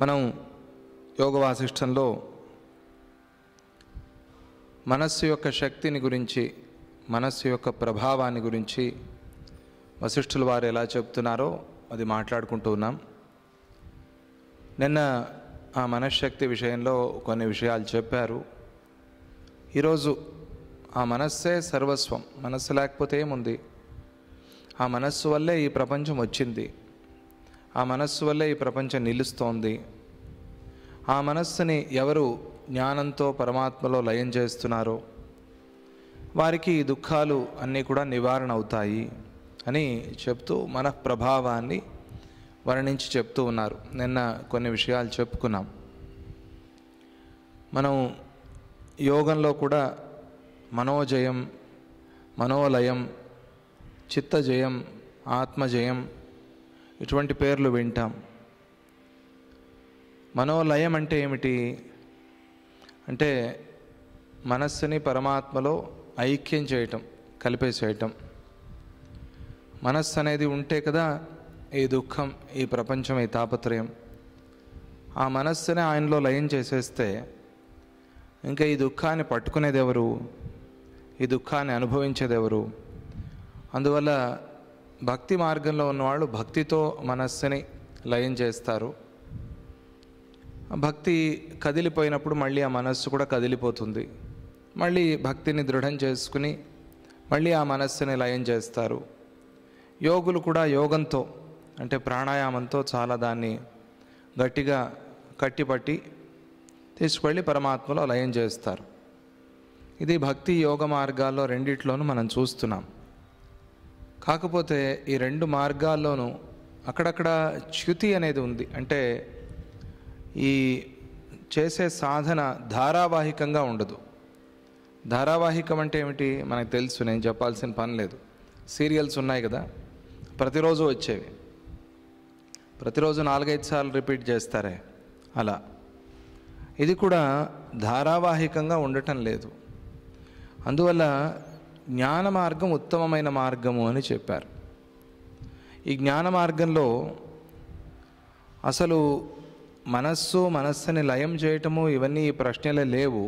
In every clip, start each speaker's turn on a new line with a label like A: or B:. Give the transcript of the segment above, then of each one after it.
A: మనం యోగ వాసిష్టంలో మనస్సు యొక్క శక్తిని గురించి, మనస్సు యొక్క ప్రభావాన్ని గురించి వశిష్ఠుల వారు ఎలా చెప్తున్నారో అది మాట్లాడుకుంటూ ఉన్నాం. నిన్న ఆ మనశ్శక్తి విషయంలో కొన్ని విషయాలు చెప్పారు. ఈరోజు ఆ మనస్సే సర్వస్వం. మనస్సు లేకపోతే ఏముంది? ఆ మనస్సు వల్లే ఈ ప్రపంచం వచ్చింది. ఆ మనస్సు వల్లే ఈ ప్రపంచం నిలుస్తోంది. ఆ మనస్సుని ఎవరు జ్ఞానంతో పరమాత్మలో లయం చేస్తున్నారో వారికి ఈ దుఃఖాలు అన్నీ కూడా నివారణ అవుతాయి అని చెప్తూ మన ప్రభావాన్ని వర్ణించి చెప్తూ ఉన్నారు. నిన్న కొన్ని విషయాలు చెప్పుకున్నాం. మనం యోగంలో కూడా మనోజయం, మనోలయం, చిత్తజయం, ఆత్మజయం ఇటువంటి పేర్లు వింటాం. మనోలయం అంటే ఏమిటి? అంటే మనస్సుని పరమాత్మలో ఐక్యం చేయటం, కలిపేసేయటం. మనస్సు అనేది ఉంటే కదా ఈ దుఃఖం, ఈ ప్రపంచం, ఈ తాపత్రయం. ఆ మనస్సుని ఆయనలో లయం చేసేస్తే ఇంకా ఈ దుఃఖాన్ని పట్టుకునేది ఎవరు? ఈ దుఃఖాన్ని అనుభవించేది ఎవరు? అందువల్ల భక్తి మార్గంలో ఉన్నవాళ్ళు భక్తితో మనస్సుని లయం చేస్తారు. భక్తి కదిలిపోయినప్పుడు మళ్ళీ ఆ మనస్సు కూడా కదిలిపోతుంది. మళ్ళీ భక్తిని దృఢం చేసుకుని మళ్ళీ ఆ మనస్సుని లయం చేస్తారు. యోగులు కూడా యోగంతో అంటే ప్రాణాయామంతో చాలా దాన్ని గట్టిగా కట్టిపట్టి తీసుకువెళ్ళి పరమాత్మలో లయం చేస్తారు. ఇది భక్తి యోగ మార్గాల్లో రెండిట్లోనూ మనం చూస్తున్నాం. కాకపోతే ఈ రెండు మార్గాల్లోనూ అక్కడక్కడ చ్యుతి అనేది ఉంది. అంటే ఈ చేసే సాధన ధారావాహికంగా ఉండదు. ధారావాహికం అంటే ఏమిటి మనకు తెలుసు, నేను చెప్పాల్సిన పని లేదు. సీరియల్స్ ఉన్నాయి కదా, ప్రతిరోజు వచ్చేవి, ప్రతిరోజు 4-5 సార్లు రిపీట్ చేస్తారే, అలా ఇది కూడా ధారావాహికంగా ఉండటం లేదు. అందువల్ల జ్ఞాన మార్గం ఉత్తమమైన మార్గము అని చెప్పారు. ఈ జ్ఞాన మార్గంలో అసలు మనస్సుని లయం చేయటము ఇవన్నీ ఈ ప్రశ్నలే లేవు.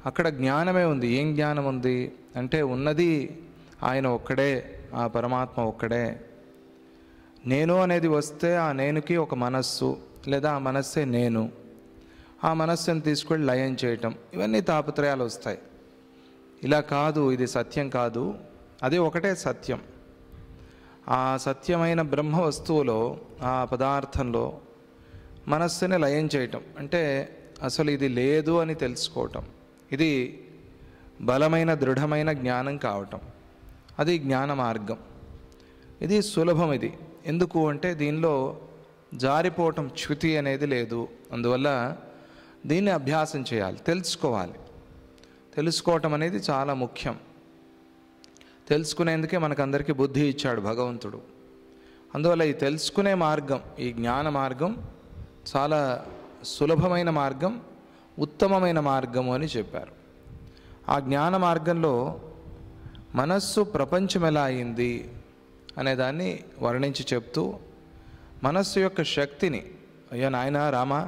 A: అక్కడ జ్ఞానమే ఉంది. ఏం జ్ఞానం ఉంది అంటే ఉన్నది ఆయన ఒక్కడే, ఆ పరమాత్మ ఒక్కడే. నేను అనేది వస్తే ఆ నేనుకి ఒక మనస్సు లేదా ఆ మనస్సే నేను. ఆ మనస్సుని తీసుకెళ్ళి లయం చేయటం, ఇవన్నీ తాపత్రయాలు వస్తాయి. ఇలా కాదు, ఇది సత్యం కాదు, అది ఒకటే సత్యం. ఆ సత్యమైన బ్రహ్మ వస్తువులో, ఆ పదార్థంలో మనస్సుని లయం చేయటం అంటే అసలు ఇది లేదు అని తెలుసుకోవటం, ఇది బలమైన దృఢమైన జ్ఞానం కావటం, అది జ్ఞాన మార్గం. ఇది సులభం. ఇది ఎందుకు అంటే దీనిలో జారిపోవటం, చ్యుతి అనేది లేదు. అందువల్ల దీన్ని అభ్యాసం చేయాలి, తెలుసుకోవాలి. తెలుసుకోవటం అనేది చాలా ముఖ్యం. తెలుసుకునేందుకే మనకందరికీ బుద్ధి ఇచ్చాడు భగవంతుడు. అందువల్ల ఈ తెలుసుకునే మార్గం, ఈ జ్ఞాన మార్గం చాలా సులభమైన మార్గం, ఉత్తమమైన మార్గము అని చెప్పారు. ఆ జ్ఞాన మార్గంలో మనస్సు ప్రపంచం ఎలా అయింది అనేదాన్ని వర్ణించి చెప్తూ మనస్సు యొక్క శక్తిని, అయ్యా నాయన రామా,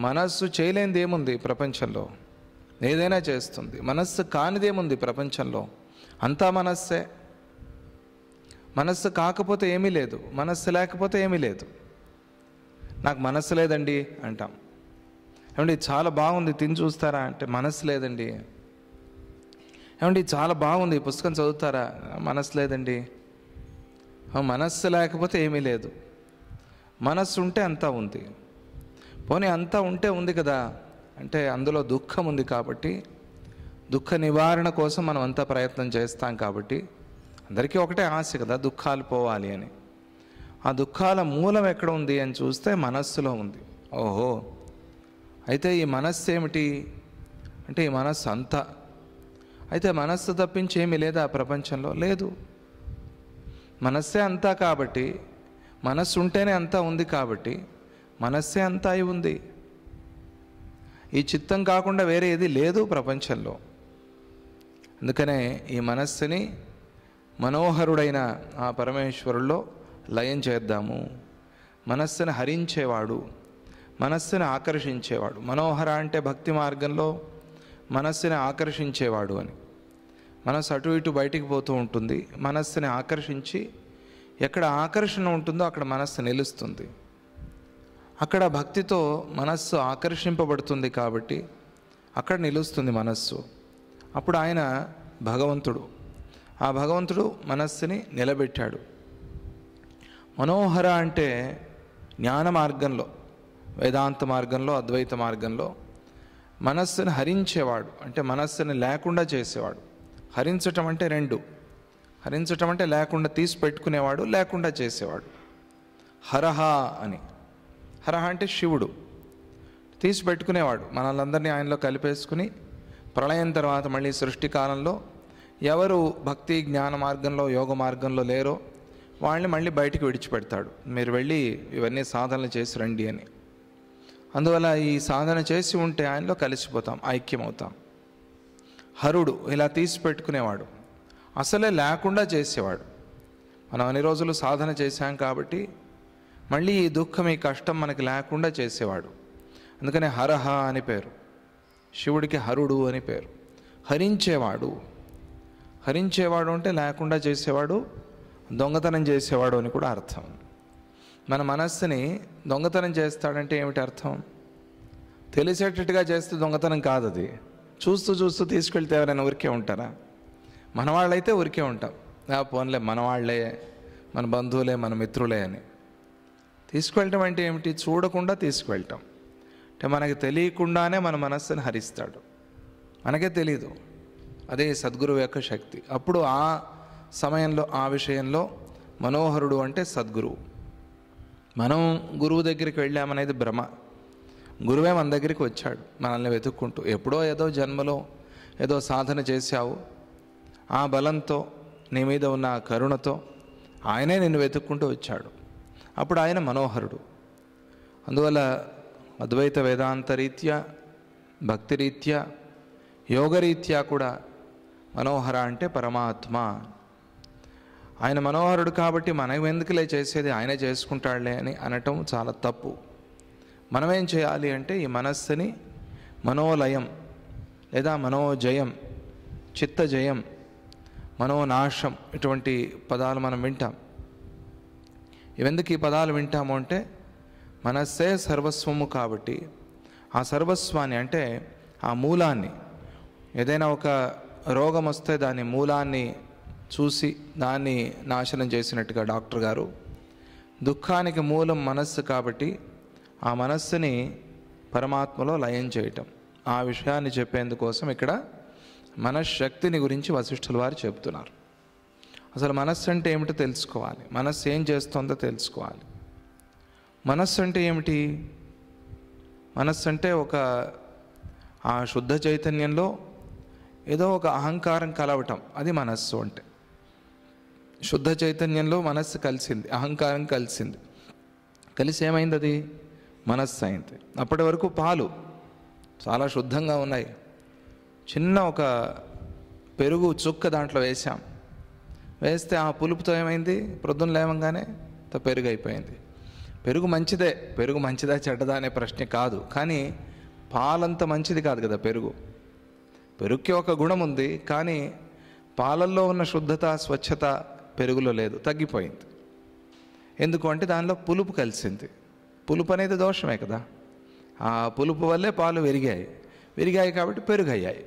A: మనస్సు చేయలేనిది ఏముంది ప్రపంచంలో? ఏదైనా చేస్తుంది. మనస్సు కానిదేముంది ప్రపంచంలో? అంతా మనస్సే. మనస్సు కాకపోతే ఏమీ లేదు, మనస్సు లేకపోతే ఏమీ లేదు. నాకు మనస్సు లేదండి అంటాం. ఏమండి చాలా బాగుంది, తిని చూస్తారా అంటే మనస్సు లేదండి. ఏమండి చాలా బాగుంది, ఈ పుస్తకం చదువుతారా? మనస్సు లేదండి. మనస్సు లేకపోతే ఏమీ లేదు. మనస్సు ఉంటే అంతా ఉంది. పోనీ అంతా ఉంటే ఉంది కదా అంటే అందులో దుఃఖం ఉంది కాబట్టి, దుఃఖ నివారణ కోసం మనం అంతా ప్రయత్నం చేస్తాం కాబట్టి, అందరికీ ఒకటే ఆశ కదా, దుఃఖాలు పోవాలి అని. ఆ దుఃఖాల మూలం ఎక్కడ ఉంది అని చూస్తే మనస్సులో ఉంది. ఓహో, అయితే ఈ మనస్సు ఏమిటి అంటే ఈ మనస్సు అంతా. అయితే మనస్సు తప్పించి ఏమీ లేదా ప్రపంచంలో? లేదు. మనస్సే అంతా కాబట్టి, మనస్సు ఉంటేనే అంతా ఉంది కాబట్టి మనస్సే అంతా అయి ఉంది. ఈ చిత్తం కాకుండా వేరే ఏది లేదు ప్రపంచంలో. అందుకనే ఈ మనస్సుని మనోహరుడైన ఆ పరమేశ్వరుల్లో లయం చేద్దాము. మనస్సును హరించేవాడు, మనస్సును ఆకర్షించేవాడు. మనోహర అంటే భక్తి మార్గంలో మనస్సుని ఆకర్షించేవాడు అని. మనస్సు అటు ఇటు బయటికి పోతూ ఉంటుంది. మనస్సుని ఆకర్షించి ఎక్కడ ఆకర్షణ ఉంటుందో అక్కడ మనస్సు నిలుస్తుంది. అక్కడ భక్తితో మనస్సు ఆకర్షింపబడుతుంది కాబట్టి అక్కడ నిలుస్తుంది మనస్సు. అప్పుడు ఆయన భగవంతుడు. ఆ భగవంతుడు మనస్సుని నిలబెట్టాడు. మనోహర అంటే జ్ఞాన మార్గంలో, వేదాంత మార్గంలో, అద్వైత మార్గంలో మనస్సును హరించేవాడు, అంటే మనస్సుని లేకుండా చేసేవాడు. హరించటం అంటే రెండు. హరించటం అంటే లేకుండా తీసి పెట్టుకునేవాడు, లేకుండా చేసేవాడు. హరహ అని. హరహ అంటే శివుడు. తీసి పెట్టుకునేవాడు, మనల్ని ఆయనలో కలిపేసుకుని ప్రళయం తర్వాత మళ్ళీ సృష్టి కాలంలో ఎవరు భక్తి జ్ఞాన మార్గంలో, యోగ మార్గంలో లేరో వాళ్ళని మళ్ళీ బయటికి విడిచిపెడతాడు. మీరు వెళ్ళి ఇవన్నీ సాధనలు చేసి రండి అని. అందువల్ల ఈ సాధన చేసి ఉంటే ఆయనలో కలిసిపోతాం, ఐక్యమవుతాం. హరుడు ఇలా తీసి పెట్టుకునేవాడు, అసలే లేకుండా చేసేవాడు. మనం అన్ని రోజులు సాధన చేశాం కాబట్టి మళ్ళీ ఈ దుఃఖం, ఈ కష్టం మనకి లేకుండా చేసేవాడు. అందుకనే హరహ అని పేరు. శివుడికి హరుడు అని పేరు. హరించేవాడు. హరించేవాడు అంటే లేకుండా చేసేవాడు, దొంగతనం చేసేవాడు అని కూడా అర్థం. మన మనస్సుని దొంగతనం చేస్తాడంటే ఏమిటి అర్థం? తెలిసేటట్టుగా చేస్తే దొంగతనం కాదు అది. చూస్తూ చూస్తూ తీసుకెళ్తే ఎవరైనా ఊరికే ఉంటారా? మనవాళ్ళైతే ఊరికే ఉంటాం, పోన్లే మనవాళ్లే, మన బంధువులే, మన మిత్రులే అని. తీసుకువెళ్ళటం అంటే ఏమిటి? చూడకుండా తీసుకువెళ్ళటం అంటే మనకి తెలియకుండానే మన మనస్సుని హరిస్తాడు, మనకే తెలీదు. అదే సద్గురువు యొక్క శక్తి. అప్పుడు ఆ సమయంలో, ఆ విషయంలో మనోహరుడు అంటే సద్గురువు. మనం గురువు దగ్గరికి వెళ్ళామనేది భ్రమ. గురువే మన దగ్గరికి వచ్చాడు మనల్ని వెతుక్కుంటూ. ఎప్పుడో ఏదో జన్మలో ఏదో సాధన చేశావు, ఆ బలంతో, నీ మీద ఉన్న ఆ కరుణతో ఆయనే నిన్ను వెతుక్కుంటూ వచ్చాడు. అప్పుడు ఆయన మనోహరుడు. అందువల్ల అద్వైత వేదాంత రీత్యా, భక్తి రీత్యా, యోగరీత్యా కూడా మనోహర అంటే పరమాత్మ. ఆయన మనోహరుడు కాబట్టి మనం ఎందుకులే చేసేది, ఆయనే చేసుకుంటాడులే అని అనటం చాలా తప్పు. మనమేం చేయాలి అంటే ఈ మనస్సుని మనోలయం లేదా మనోజయం, చిత్తజయం, మనోనాశం, ఇటువంటి పదాలు మనం వింటాం. ఇవెందుకు ఈ పదాలు వింటాము అంటే మనస్సే సర్వస్వము కాబట్టి ఆ సర్వస్వాన్ని, అంటే ఆ మూలాన్ని, ఏదైనా ఒక రోగం వస్తే దాని మూలాన్ని చూసి దాన్ని నాశనం చేసినట్టుగా డాక్టర్ గారు, దుఃఖానికి మూలం మనస్సు కాబట్టి ఆ మనస్సుని పరమాత్మలో లయం చేయటం, ఆ విషయాన్ని చెప్పేందుకోసం ఇక్కడ మనశ్శక్తిని గురించి వశిష్ఠుల వారు చెబుతున్నారు. అసలు మనస్సు అంటే ఏమిటో తెలుసుకోవాలి, మనస్సు ఏం చేస్తుందో తెలుసుకోవాలి. మనస్సు అంటే ఏమిటి? మనస్సు అంటే ఒక ఆ శుద్ధ చైతన్యంలో ఏదో ఒక అహంకారం కలవటం, అది మనస్సు అంటే. శుద్ధ చైతన్యంలో మనస్సు కలిసింది, అహంకారం కలిసింది, కలిసి ఏమైంది? అది మనస్సు అయింది. అప్పటి వరకు పాలు చాలా శుద్ధంగా ఉన్నాయి. చిన్న ఒక పెరుగు చుక్క దాంట్లో వేసాం, వేస్తే ఆ పులుపుతో ఏమైంది? ప్రొద్దున లేవంగానే పెరుగు అయిపోయింది. పెరుగు మంచిదే, పెరుగు మంచిదా చెడ్డదా అనే ప్రశ్న కాదు, కానీ పాలంత మంచిది కాదు కదా పెరుగు. పెరుగుకి ఒక గుణం ఉంది, కానీ పాలల్లో ఉన్న శుద్ధత, స్వచ్ఛత పెరుగులో లేదు, తగ్గిపోయింది. ఎందుకు అంటే దానిలో పులుపు కలిసింది. పులుపు అనేది దోషమే కదా. ఆ పులుపు వల్లే పాలు విరిగాయి కాబట్టి పెరుగు అయ్యాయి.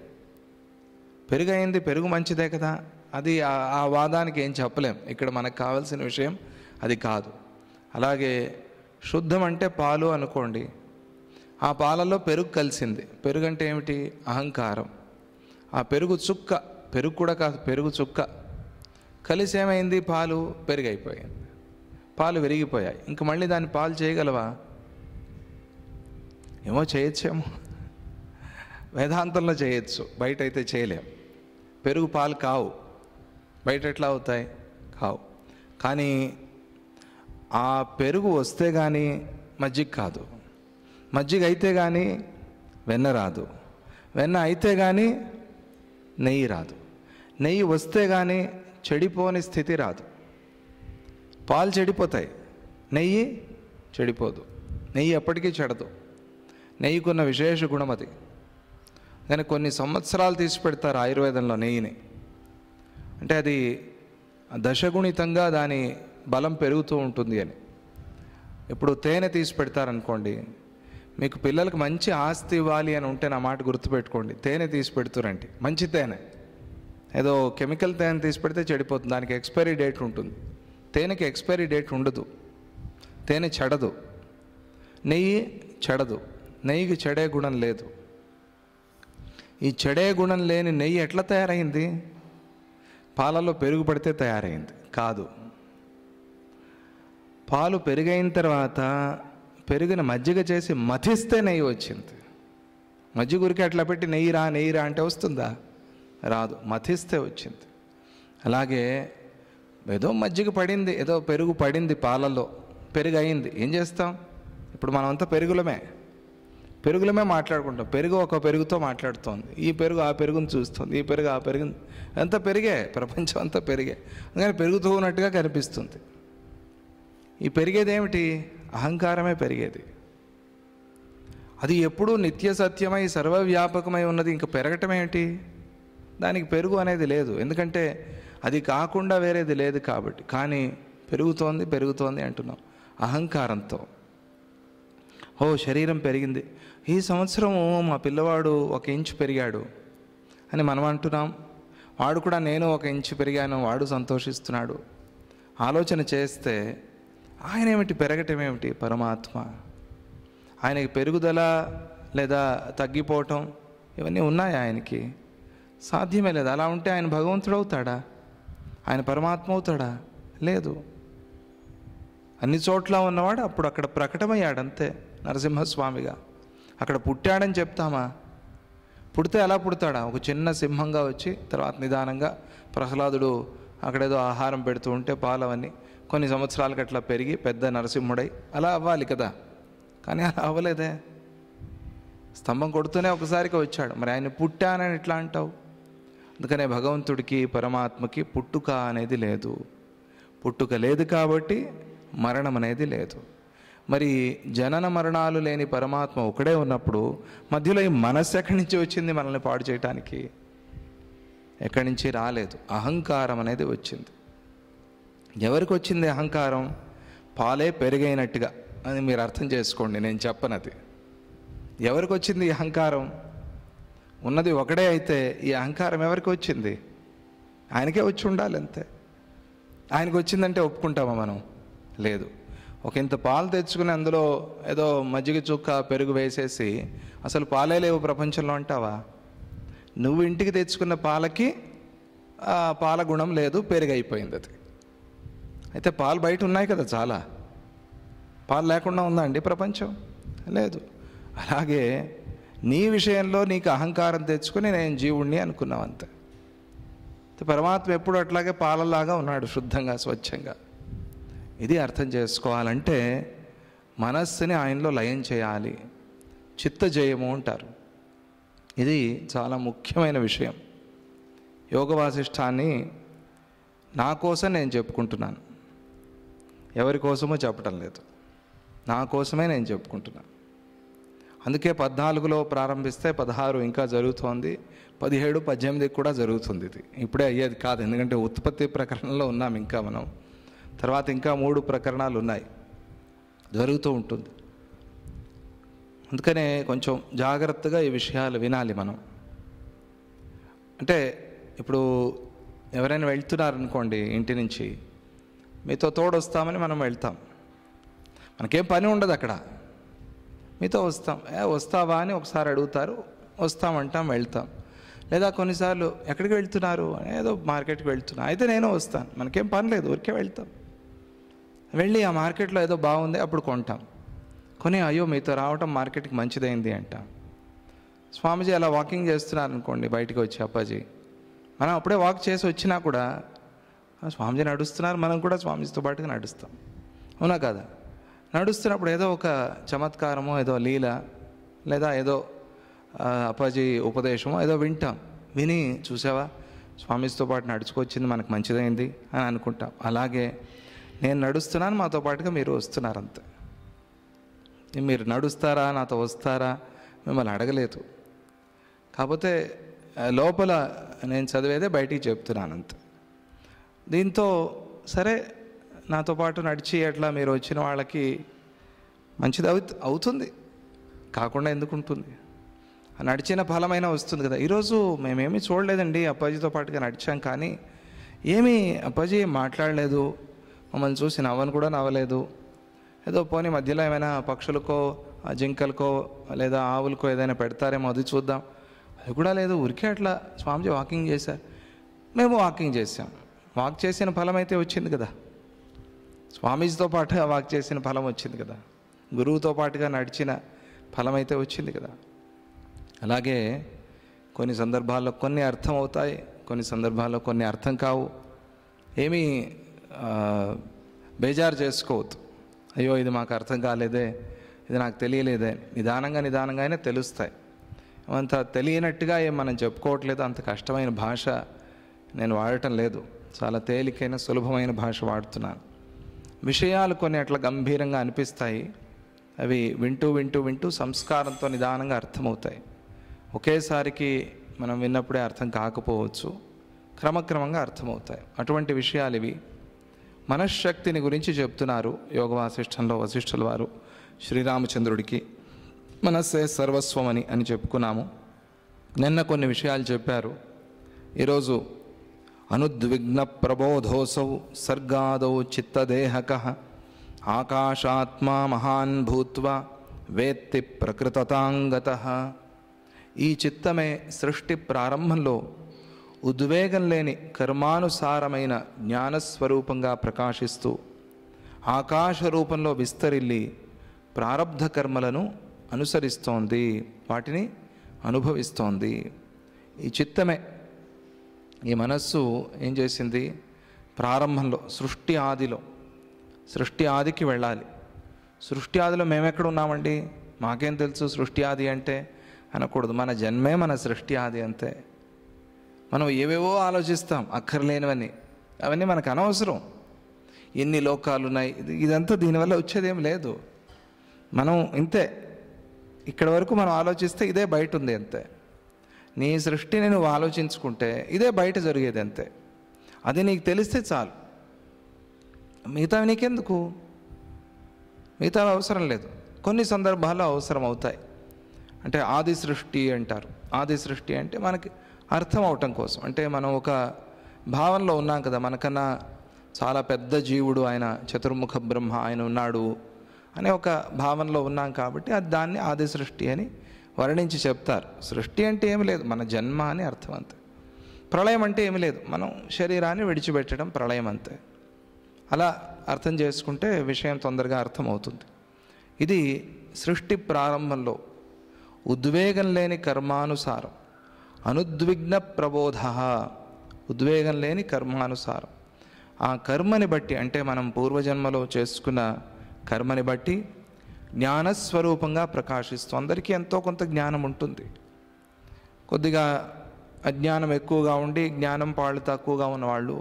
A: పెరుగు అయింది, పెరుగు మంచిదే కదా. అది ఆ వాదానికి ఏం చెప్పలేం. ఇక్కడ మనకు కావాల్సిన విషయం అది కాదు. అలాగే శుద్ధం అంటే పాలు అనుకోండి, ఆ పాలలో పెరుగు కలిసింది. పెరుగు అంటే ఏమిటి? అహంకారం. ఆ పెరుగు చుక్క, పెరుగు కూడా కాదు, పెరుగు చుక్క కలిసి ఏమైంది? పాలు పెరుగైపోయింది, పాలు విరిగిపోయాయి. ఇంక మళ్ళీ దాన్ని పాలు చేయగలవా? ఏమో చేయొచ్చేమో, వేదాంతంలో చేయొచ్చు, బయట అయితే చేయలేం. పెరుగు పాలు కావు, బయట ఎట్లా అవుతాయి? కావు. కానీ ఆ పెరుగు వస్తే కానీ మజ్జిగ కాదు, మజ్జిగ అయితే కానీ వెన్న రాదు, వెన్న అయితే కానీ నెయ్యి రాదు, నెయ్యి వస్తే కానీ చెడిపోని స్థితి రాదు. పాలు చెడిపోతాయి, నెయ్యి చెడిపోదు. నెయ్యి ఎప్పటికీ చెడదు. నెయ్యికున్న విశేష గుణం అది. కానీ కొన్ని సంవత్సరాలు తీసి పెడతారు ఆయుర్వేదంలో నెయ్యిని. అంటే అది దశగుణితంగా దాని బలం పెరుగుతూ ఉంటుంది అని. ఇప్పుడు తేనె తీసి పెడతారనుకోండి, మీకు పిల్లలకు మంచి ఆస్తి ఇవ్వాలి అని ఉంటే నా మాట గుర్తుపెట్టుకోండి, తేనె తీసి పెడుతురండి, మంచి తేనె. ఏదో కెమికల్ తేనె తీసి పెడితే చెడిపోతుంది, దానికి ఎక్స్పైరీ డేట్ ఉంటుంది. తేనెకి ఎక్స్పైరీ డేట్ ఉండదు, తేనె చెడదు. నెయ్యి చెడదు, నెయ్యికి చెడే గుణం లేదు. ఈ చెడే గుణం లేని నెయ్యి ఎట్లా తయారైంది? పాలలో పెరుగు పడితే తయారైంది కాదు. పాలు పెరుగైన తర్వాత పెరుగుని మజ్జిగ చేసి మథిస్తే నెయ్యి వచ్చింది. మజ్జిగ ఉరికి అట్లా పెట్టి నెయ్యిరా నెయ్యిరా అంటే వస్తుందా? రాదు, మథిస్తే వచ్చింది. అలాగే ఏదో మజ్జిగ పడింది, ఏదో పెరుగు పడింది పాలల్లో, పెరుగు అయింది, ఏం చేస్తాం? ఇప్పుడు మనమంతా పెరుగులమే మాట్లాడుకుంటాం. పెరుగు ఒక పెరుగుతో మాట్లాడుతోంది, ఈ పెరుగు ఆ పెరుగుని చూస్తుంది, ఈ పెరుగు ఆ పెరుగుని, అంతా పెరిగే, ప్రపంచం అంతా పెరిగే. అందుకని పెరుగుతూ ఉన్నట్టుగా కనిపిస్తుంది. ఈ పెరిగేది ఏమిటి? అహంకారమే పెరిగేది. అది ఎప్పుడూ నిత్య సత్యమై సర్వవ్యాపకమై ఉన్నది, ఇంక పెరగటం ఏమిటి? దానికి పెరుగు అనేది లేదు, ఎందుకంటే అది కాకుండా వేరేది లేదు కాబట్టి. కానీ పెరుగుతోంది అంటున్నాం అహంకారంతో. ఓ శరీరం పెరిగింది, ఈ సంవత్సరము మా పిల్లవాడు 1 ఇంచు పెరిగాడు అని మనం అంటున్నాం. వాడు కూడా నేను 1 ఇంచు పెరిగాను, వాడు సంతోషిస్తున్నాడు. ఆలోచన చేస్తే ఆయన ఏమిటి, పెరగటం ఏమిటి? పరమాత్మ. ఆయనకి పెరుగుదల లేదా తగ్గిపోవటం ఇవన్నీ ఉన్నాయి ఆయనకి? సాధ్యమే లేదు. అలా ఉంటే ఆయన భగవంతుడు అవుతాడా? ఆయన పరమాత్మ అవుతాడా? లేదు. అన్ని చోట్ల ఉన్నవాడు అప్పుడు అక్కడ ప్రకటమయ్యాడు అంతే, నరసింహస్వామిగా. అక్కడ పుట్టాడని చెప్తామా? పుడితే ఎలా పుడతాడా? ఒక చిన్న సింహంగా వచ్చి తర్వాత నిదానంగా ప్రహ్లాదుడు అక్కడేదో ఆహారం పెడుతూ ఉంటే పాలవన్నీ కొన్ని సంవత్సరాలకు అట్లా పెరిగి పెద్ద నరసింహుడై అలా అవ్వాలి కదా. కానీ అలా అవ్వలేదే. స్తంభం కొడుతూనే ఒకసారిగా వచ్చాడు. మరి ఆయన పుట్టానని ఎట్లా అంటావు? అందుకనే భగవంతుడికి పరమాత్మకి పుట్టుక అనేది లేదు. పుట్టుక లేదు కాబట్టి మరణం అనేది లేదు. మరి జనన మరణాలు లేని పరమాత్మ ఒకడే ఉన్నప్పుడు మధ్యలో ఈ మనస్సు ఎక్కడి నుంచి వచ్చింది మనల్ని పాడు చేయటానికి? ఎక్కడి నుంచి రాలేదు. అహంకారం అనేది వచ్చింది. ఎవరికి వచ్చింది అహంకారం? పాలే పెరుగైనట్టుగా అని మీరు అర్థం చేసుకోండి, నేను చెప్పనది. ఎవరికి వచ్చింది ఈ అహంకారం? ఉన్నది ఒకడే అయితే ఈ అహంకారం ఎవరికి వచ్చింది? ఆయనకే వచ్చి ఉండాలి అంతే. ఆయనకు వచ్చిందంటే ఒప్పుకుంటామా మనం? లేదు. ఒక ఇంత పాలు తెచ్చుకుని అందులో ఏదో మజ్జిగ చుక్క పెరుగు వేసేసి అసలు పాలే లేవు ప్రపంచంలో అంటావా? నువ్వు ఇంటికి తెచ్చుకున్న పాలకి పాల గుణం లేదు, పెరుగైపోయింది అది. అయితే పాలు బయట ఉన్నాయి కదా చాలా, పాలు లేకుండా ఉందా అండి ప్రపంచం? లేదు. అలాగే నీ విషయంలో నీకు అహంకారం తెచ్చుకొని నేను జీవుణ్ణి అనుకున్నావు అంతే. పరమాత్మ ఎప్పుడు అట్లాగే పాలలాగా ఉన్నాడు, శుద్ధంగా స్వచ్ఛంగా. ఇది అర్థం చేసుకోవాలంటే మనస్సుని ఆయనలో లయం చేయాలి. చిత్తజయము అంటారు. ఇది చాలా ముఖ్యమైన విషయం. యోగ వాసిష్ఠాన్ని నా కోసం నేను చెప్పుకుంటున్నాను, ఎవరి కోసమో చెప్పటం లేదు, నా కోసమే నేను చెప్పుకుంటున్నాను. అందుకే 14లో ప్రారంభిస్తే 16 ఇంకా జరుగుతోంది, 17, 18 కూడా జరుగుతుంది. ఇది ఇప్పుడే అయ్యేది కాదు, ఎందుకంటే ఉత్పత్తి ప్రకరణలో ఉన్నాం ఇంకా మనం. తర్వాత ఇంకా 3 ప్రకరణాలు ఉన్నాయి, జరుగుతూ ఉంటుంది. అందుకనే కొంచెం జాగ్రత్తగా ఈ విషయాలు వినాలి మనం. అంటే ఇప్పుడు ఎవరైనా వెళ్తున్నారనుకోండి ఇంటి నుంచి, మీతో తోడొస్తామని మనం వెళ్తాం. మనకేం పని ఉండదు అక్కడ, మీతో వస్తాం. వస్తావా అని ఒకసారి అడుగుతారు, వస్తామంటాం, వెళ్తాం. లేదా కొన్నిసార్లు ఎక్కడికి వెళ్తున్నారు? ఏదో మార్కెట్కి వెళ్తున్నా, అయితే నేను వస్తాను. మనకేం పని లేదు, ఊరికే వెళ్తాం. వెళ్ళి ఆ మార్కెట్లో ఏదో బాగుంది అప్పుడు కొంటాం. కొని అయ్యో మీతో రావటం మార్కెట్కి మంచిదైంది అంటాం. స్వామీజీ అలా వాకింగ్ చేస్తున్నారు అనుకోండి, బయటికి వచ్చి అప్పాజీ, మనం అప్పుడే వాక్ చేసి వచ్చినా కూడా స్వామీజీ నడుస్తున్నారు, మనం కూడా స్వామీజీతో పాటుగా నడుస్తాం. అవునా కదా? నడుస్తున్నప్పుడు ఏదో ఒక చమత్కారమో ఏదో లీల లేదా ఏదో అప్పాజీ ఉపదేశమో ఏదో వింటాం. విని చూసావా స్వామీజీతో పాటు నడుచుకొచ్చింది మనకు మంచిదైంది అని అనుకుంటాం. అలాగే నేను నడుస్తున్నాను, మాతో పాటుగా మీరు వస్తున్నారు అంతే. మీరు నడుస్తారా, నాతో వస్తారా మిమ్మల్ని అడగలేదు. కాకపోతే లోపల నేను చదివేదే బయటికి చెప్తున్నాను అంతే. దీంతో సరే నాతో పాటు నడిచి అట్లా మీరు వచ్చిన వాళ్ళకి మంచిది అవుతుంది, కాకుండా ఎందుకుంటుంది? నడిచిన ఫలమైనా వస్తుంది కదా. ఈరోజు మేమేమీ చూడలేదండి, అప్పాజీతో పాటుగా నడిచాం, కానీ ఏమీ అప్పాజీ మాట్లాడలేదు, మమ్మల్ని చూసి నవ్వను కూడా నవ్వలేదు. ఏదో పోనీ మధ్యలో ఏమైనా పక్షులకో జింకలకో లేదా ఆవులకో ఏదైనా పెడతారేమో అది చూద్దాం, అది కూడా లేదు. ఊరికే అట్లా స్వామిజీ వాకింగ్ చేశారు, మేము వాకింగ్ చేసాం. వాక్ చేసిన ఫలం అయితే వచ్చింది కదా, స్వామీజీతో పాటుగా వాక్ చేసిన ఫలం వచ్చింది కదా, గురువుతో పాటుగా నడిచిన ఫలం అయితే వచ్చింది కదా. అలాగే కొన్ని సందర్భాల్లో కొన్ని అర్థం అవుతాయి, కొన్ని సందర్భాల్లో కొన్ని అర్థం కావు. ఏమీ బేజారు చేసుకోవద్దు, అయ్యో ఇది మాకు అర్థం కాలేదే, ఇది నాకు తెలియలేదే. నిదానంగానే తెలుస్తాయి. అంత తెలియనట్టుగా ఏం మనం చెప్పుకోవట్లేదు, అంత కష్టమైన భాష నేను వాడటం లేదు, చాలా తేలికైన సులభమైన భాష వాడుతున్నాను. విషయాలు కొన్ని అట్లా గంభీరంగా అనిపిస్తాయి, అవి వింటూ వింటూ వింటూ సంస్కారంతో నిదానంగా అర్థమవుతాయి. ఒకేసారికి మనం విన్నప్పుడే అర్థం కాకపోవచ్చు, క్రమక్రమంగా అర్థమవుతాయి. అటువంటి విషయాలు ఇవి. మనశ్శక్తిని గురించి చెప్తున్నారు యోగ వాసిష్టంలో. వశిష్ఠుల వారు శ్రీరామచంద్రుడికి మనస్సే సర్వస్వం అని చెప్పుకున్నాము. నిన్న కొన్ని విషయాలు చెప్పారు. ఈరోజు అనుద్విగ్న ప్రబోధోసౌ సర్గాదౌ చిత్తదేహక ఆకాశాత్మా మహాన్ భూత్వా వేత్తి ప్రకృతతాంగతః. ఈ చిత్తమే సృష్టి ప్రారంభంలో ఉద్వేగం లేని కర్మానుసారమైన జ్ఞానస్వరూపంగా ప్రకాశిస్తూ ఆకాశ రూపంలో విస్తరిల్లి ప్రారబ్ధ కర్మలను అనుసరిస్తోంది, వాటిని అనుభవిస్తోంది. ఈ చిత్తమే, ఈ మనస్సు ఏం చేసింది? ప్రారంభంలో సృష్టి ఆదికి వెళ్ళాలి. సృష్టి ఆదిలో మేమెక్కడ ఉన్నామండి, మాకేం తెలుసు సృష్టి ఆది అంటే అనకూడదు. మన జన్మే మన సృష్టి ఆది అంతే. మనం ఏవేవో ఆలోచిస్తాం అక్కర్లేనివన్నీ, అవన్నీ మనకు అనవసరం. ఎన్ని లోకాలు ఉన్నాయి, ఇదంతా దీనివల్ల వచ్చేదేం లేదు. మనం ఇంతే, ఇక్కడ వరకు మనం ఆలోచిస్తే ఇదే బయట ఉంది అంతే. నీ సృష్టిని నువ్వు ఆలోచించుకుంటే ఇదే బయట జరిగేది అంతే. అది నీకు తెలిస్తే చాలు, మిగతావి నీకెందుకు? మిగతావి అవసరం లేదు. కొన్ని సందర్భాల్లో అవసరం అవుతాయి. అంటే ఆది సృష్టి అంటారు. ఆది సృష్టి అంటే మనకి అర్థం అవటం కోసం, అంటే మనం ఒక భావనలో ఉన్నాం కదా, మనకన్నా చాలా పెద్ద జీవుడు ఆయన, చతుర్ముఖ బ్రహ్మ ఆయన ఉన్నాడు అనే ఒక భావనలో ఉన్నాం కాబట్టి అది దాన్ని ఆది సృష్టి అని వర్ణించి చెప్తారు. సృష్టి అంటే ఏమి లేదు, మన జన్మ అని అర్థం అంతే. ప్రళయం అంటే ఏమి లేదు, మనం శరీరాన్ని విడిచిపెట్టడం ప్రళయం అంతే. అలా అర్థం చేసుకుంటే విషయం తొందరగా అర్థమవుతుంది. ఇది సృష్టి ప్రారంభంలో ఉద్వేగం లేని కర్మానుసారం, అనుద్విగ్న ప్రబోధ, ఉద్వేగం లేని కర్మానుసారం. ఆ కర్మని బట్టి, అంటే మనం పూర్వజన్మలో చేసుకున్న కర్మని బట్టి జ్ఞానస్వరూపంగా ప్రకాశిస్తూ, అందరికీ ఎంతో కొంత జ్ఞానం ఉంటుంది. కొద్దిగా అజ్ఞానం ఎక్కువగా ఉండి జ్ఞానం పాళ్ళు తక్కువగా ఉన్నవాళ్ళు,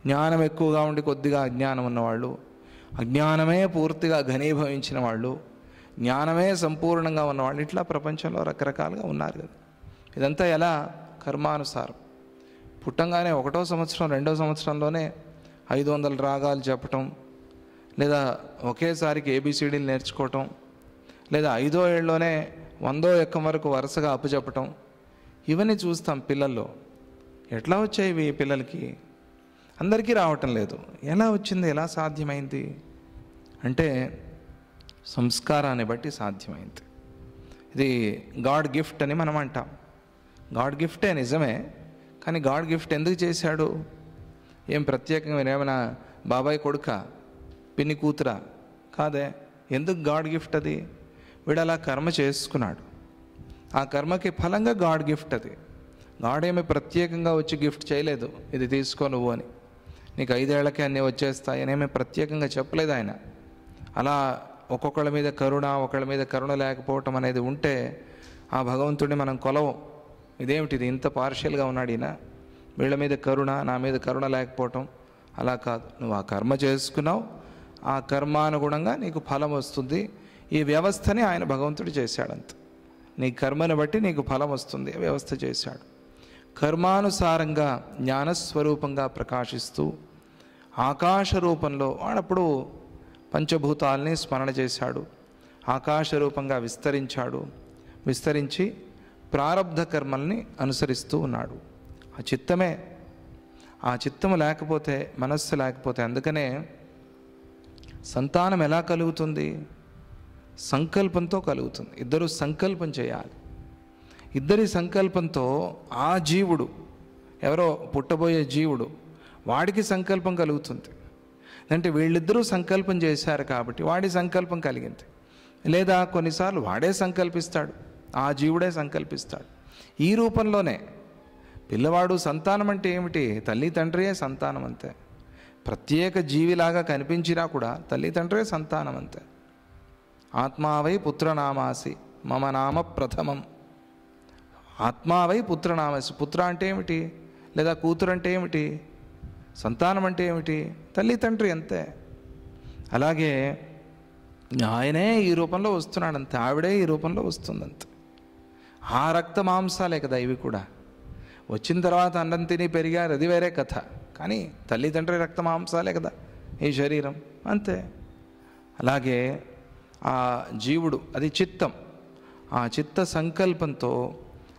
A: జ్ఞానం ఎక్కువగా ఉండి కొద్దిగా అజ్ఞానం ఉన్నవాళ్ళు, అజ్ఞానమే పూర్తిగా ఘనీభవించిన వాళ్ళు, జ్ఞానమే సంపూర్ణంగా ఉన్నవాళ్ళు, ఇట్లా ప్రపంచంలో రకరకాలుగా ఉన్నారు కదా. ఇదంతా ఎలా? కర్మానుసారం. పుట్టంగానే 1వ సంవత్సరం 2వ సంవత్సరంలోనే 500 రాగాలు చెప్పటం, లేదా ఒకేసారికి ఏబిసిడీలు నేర్చుకోవటం, లేదా 5వ ఏళ్ళలోనే 100వ ఎక్కం వరకు వరుసగా అప్పచెప్పటం, ఇవన్నీ చూస్తాం పిల్లల్లో. ఎట్లా వచ్చాయి ఇవి పిల్లలకి? అందరికీ రావటం లేదు. ఎలా వచ్చింది, ఎలా సాధ్యమైంది అంటే సంస్కారాన్ని బట్టి సాధ్యమైంది. ఇది గాడ్ గిఫ్ట్ అని మనం అంటాం. గాడ్ గిఫ్టే నిజమే, కానీ గాడ్ గిఫ్ట్ ఎందుకు చేశాడు? ఏం ప్రత్యేకంగా ఏమైనా బాబాయ్ కొడుక, పిన్ని కూతురా? కాదే. ఎందుకు గాడ్ గిఫ్ట్ అది? వీడు అలా కర్మ చేసుకున్నాడు, ఆ కర్మకి ఫలంగా గాడ్ గిఫ్ట్ అది. గాడ్ ఏమి ప్రత్యేకంగా వచ్చి గిఫ్ట్ చేయలేదు, ఇది తీసుకో నువ్వు అని, నీకు 5 ఏళ్లకే అన్నీ వచ్చేస్తాయి అనేమి ప్రత్యేకంగా చెప్పలేదు ఆయన. అలా ఒక్కొక్కళ్ళ మీద కరుణ, ఒకళ్ళ మీద కరుణ లేకపోవటం అనేది ఉంటే ఆ భగవంతుడిని మనం కొలవం. ఇదేమిటిది, ఇంత పార్షియల్గా ఉన్నాడు ఈయన, వీళ్ళ మీద కరుణ, నా మీద కరుణ లేకపోవటం. అలా కాదు, నువ్వు ఆ కర్మ చేసుకున్నావు, ఆ కర్మానుగుణంగా నీకు ఫలం వస్తుంది. ఈ వ్యవస్థని ఆయన భగవంతుడు చేశాడంత. నీ కర్మను బట్టి నీకు ఫలం వస్తుంది, వ్యవస్థ చేశాడు. కర్మానుసారంగా జ్ఞానస్వరూపంగా ప్రకాశిస్తూ ఆకాశ రూపంలో వాడప్పుడు పంచభూతాల్ని స్మరణ చేశాడు. ఆకాశ రూపంగా విస్తరించి ప్రారబ్ధ కర్మల్ని అనుసరిస్తూ ఉన్నాడు. ఆ చిత్తమే, ఆ చిత్తము లేకపోతే, మనస్సు లేకపోతే, అందుకనే సంతానం ఎలా కలుగుతుంది? సంకల్పంతో కలుగుతుంది. ఇద్దరు సంకల్పం చేయాలి. ఇద్దరి సంకల్పంతో ఆ జీవుడు, ఎవరో పుట్టబోయే జీవుడు, వాడికి సంకల్పం కలుగుతుంది. అంటే వీళ్ళిద్దరూ సంకల్పం చేశారు కాబట్టి వాడి సంకల్పం కలిగింది. లేదా కొన్నిసార్లు వాడే సంకల్పిస్తాడు, ఆ జీవుడే సంకల్పిస్తాడు. ఈ రూపంలోనే పిల్లవాడు సంతానం అంటే ఏమిటి? తల్లి తండ్రియే సంతానం అంతే. ప్రత్యేక జీవిలాగా కనిపించినా కూడా తల్లి తండ్రియే సంతానం అంతే. ఆత్మావై పుత్రనామాసి మమ నామ ప్రథమం. ఆత్మావై పుత్రనామాసి. పుత్ర అంటే ఏమిటి? లేదా కూతురు అంటే ఏమిటి? సంతానం అంటే ఏమిటి? తల్లి తండ్రి అంతే. అలాగే ఆయనే ఈ రూపంలో వస్తున్నాడంతే, ఆవిడే ఈ రూపంలో వస్తుందంతే. ఆ రక్త మాంసాలే కదా ఇవి కూడా. వచ్చిన తర్వాత అన్నం తిని పెరిగారు, అది వేరే కథ. కానీ తల్లిదండ్రి రక్త మాంసాలే కదా ఈ శరీరం, అంతే. అలాగే ఆ జీవుడు, అది చిత్తం. ఆ చిత్త సంకల్పంతో,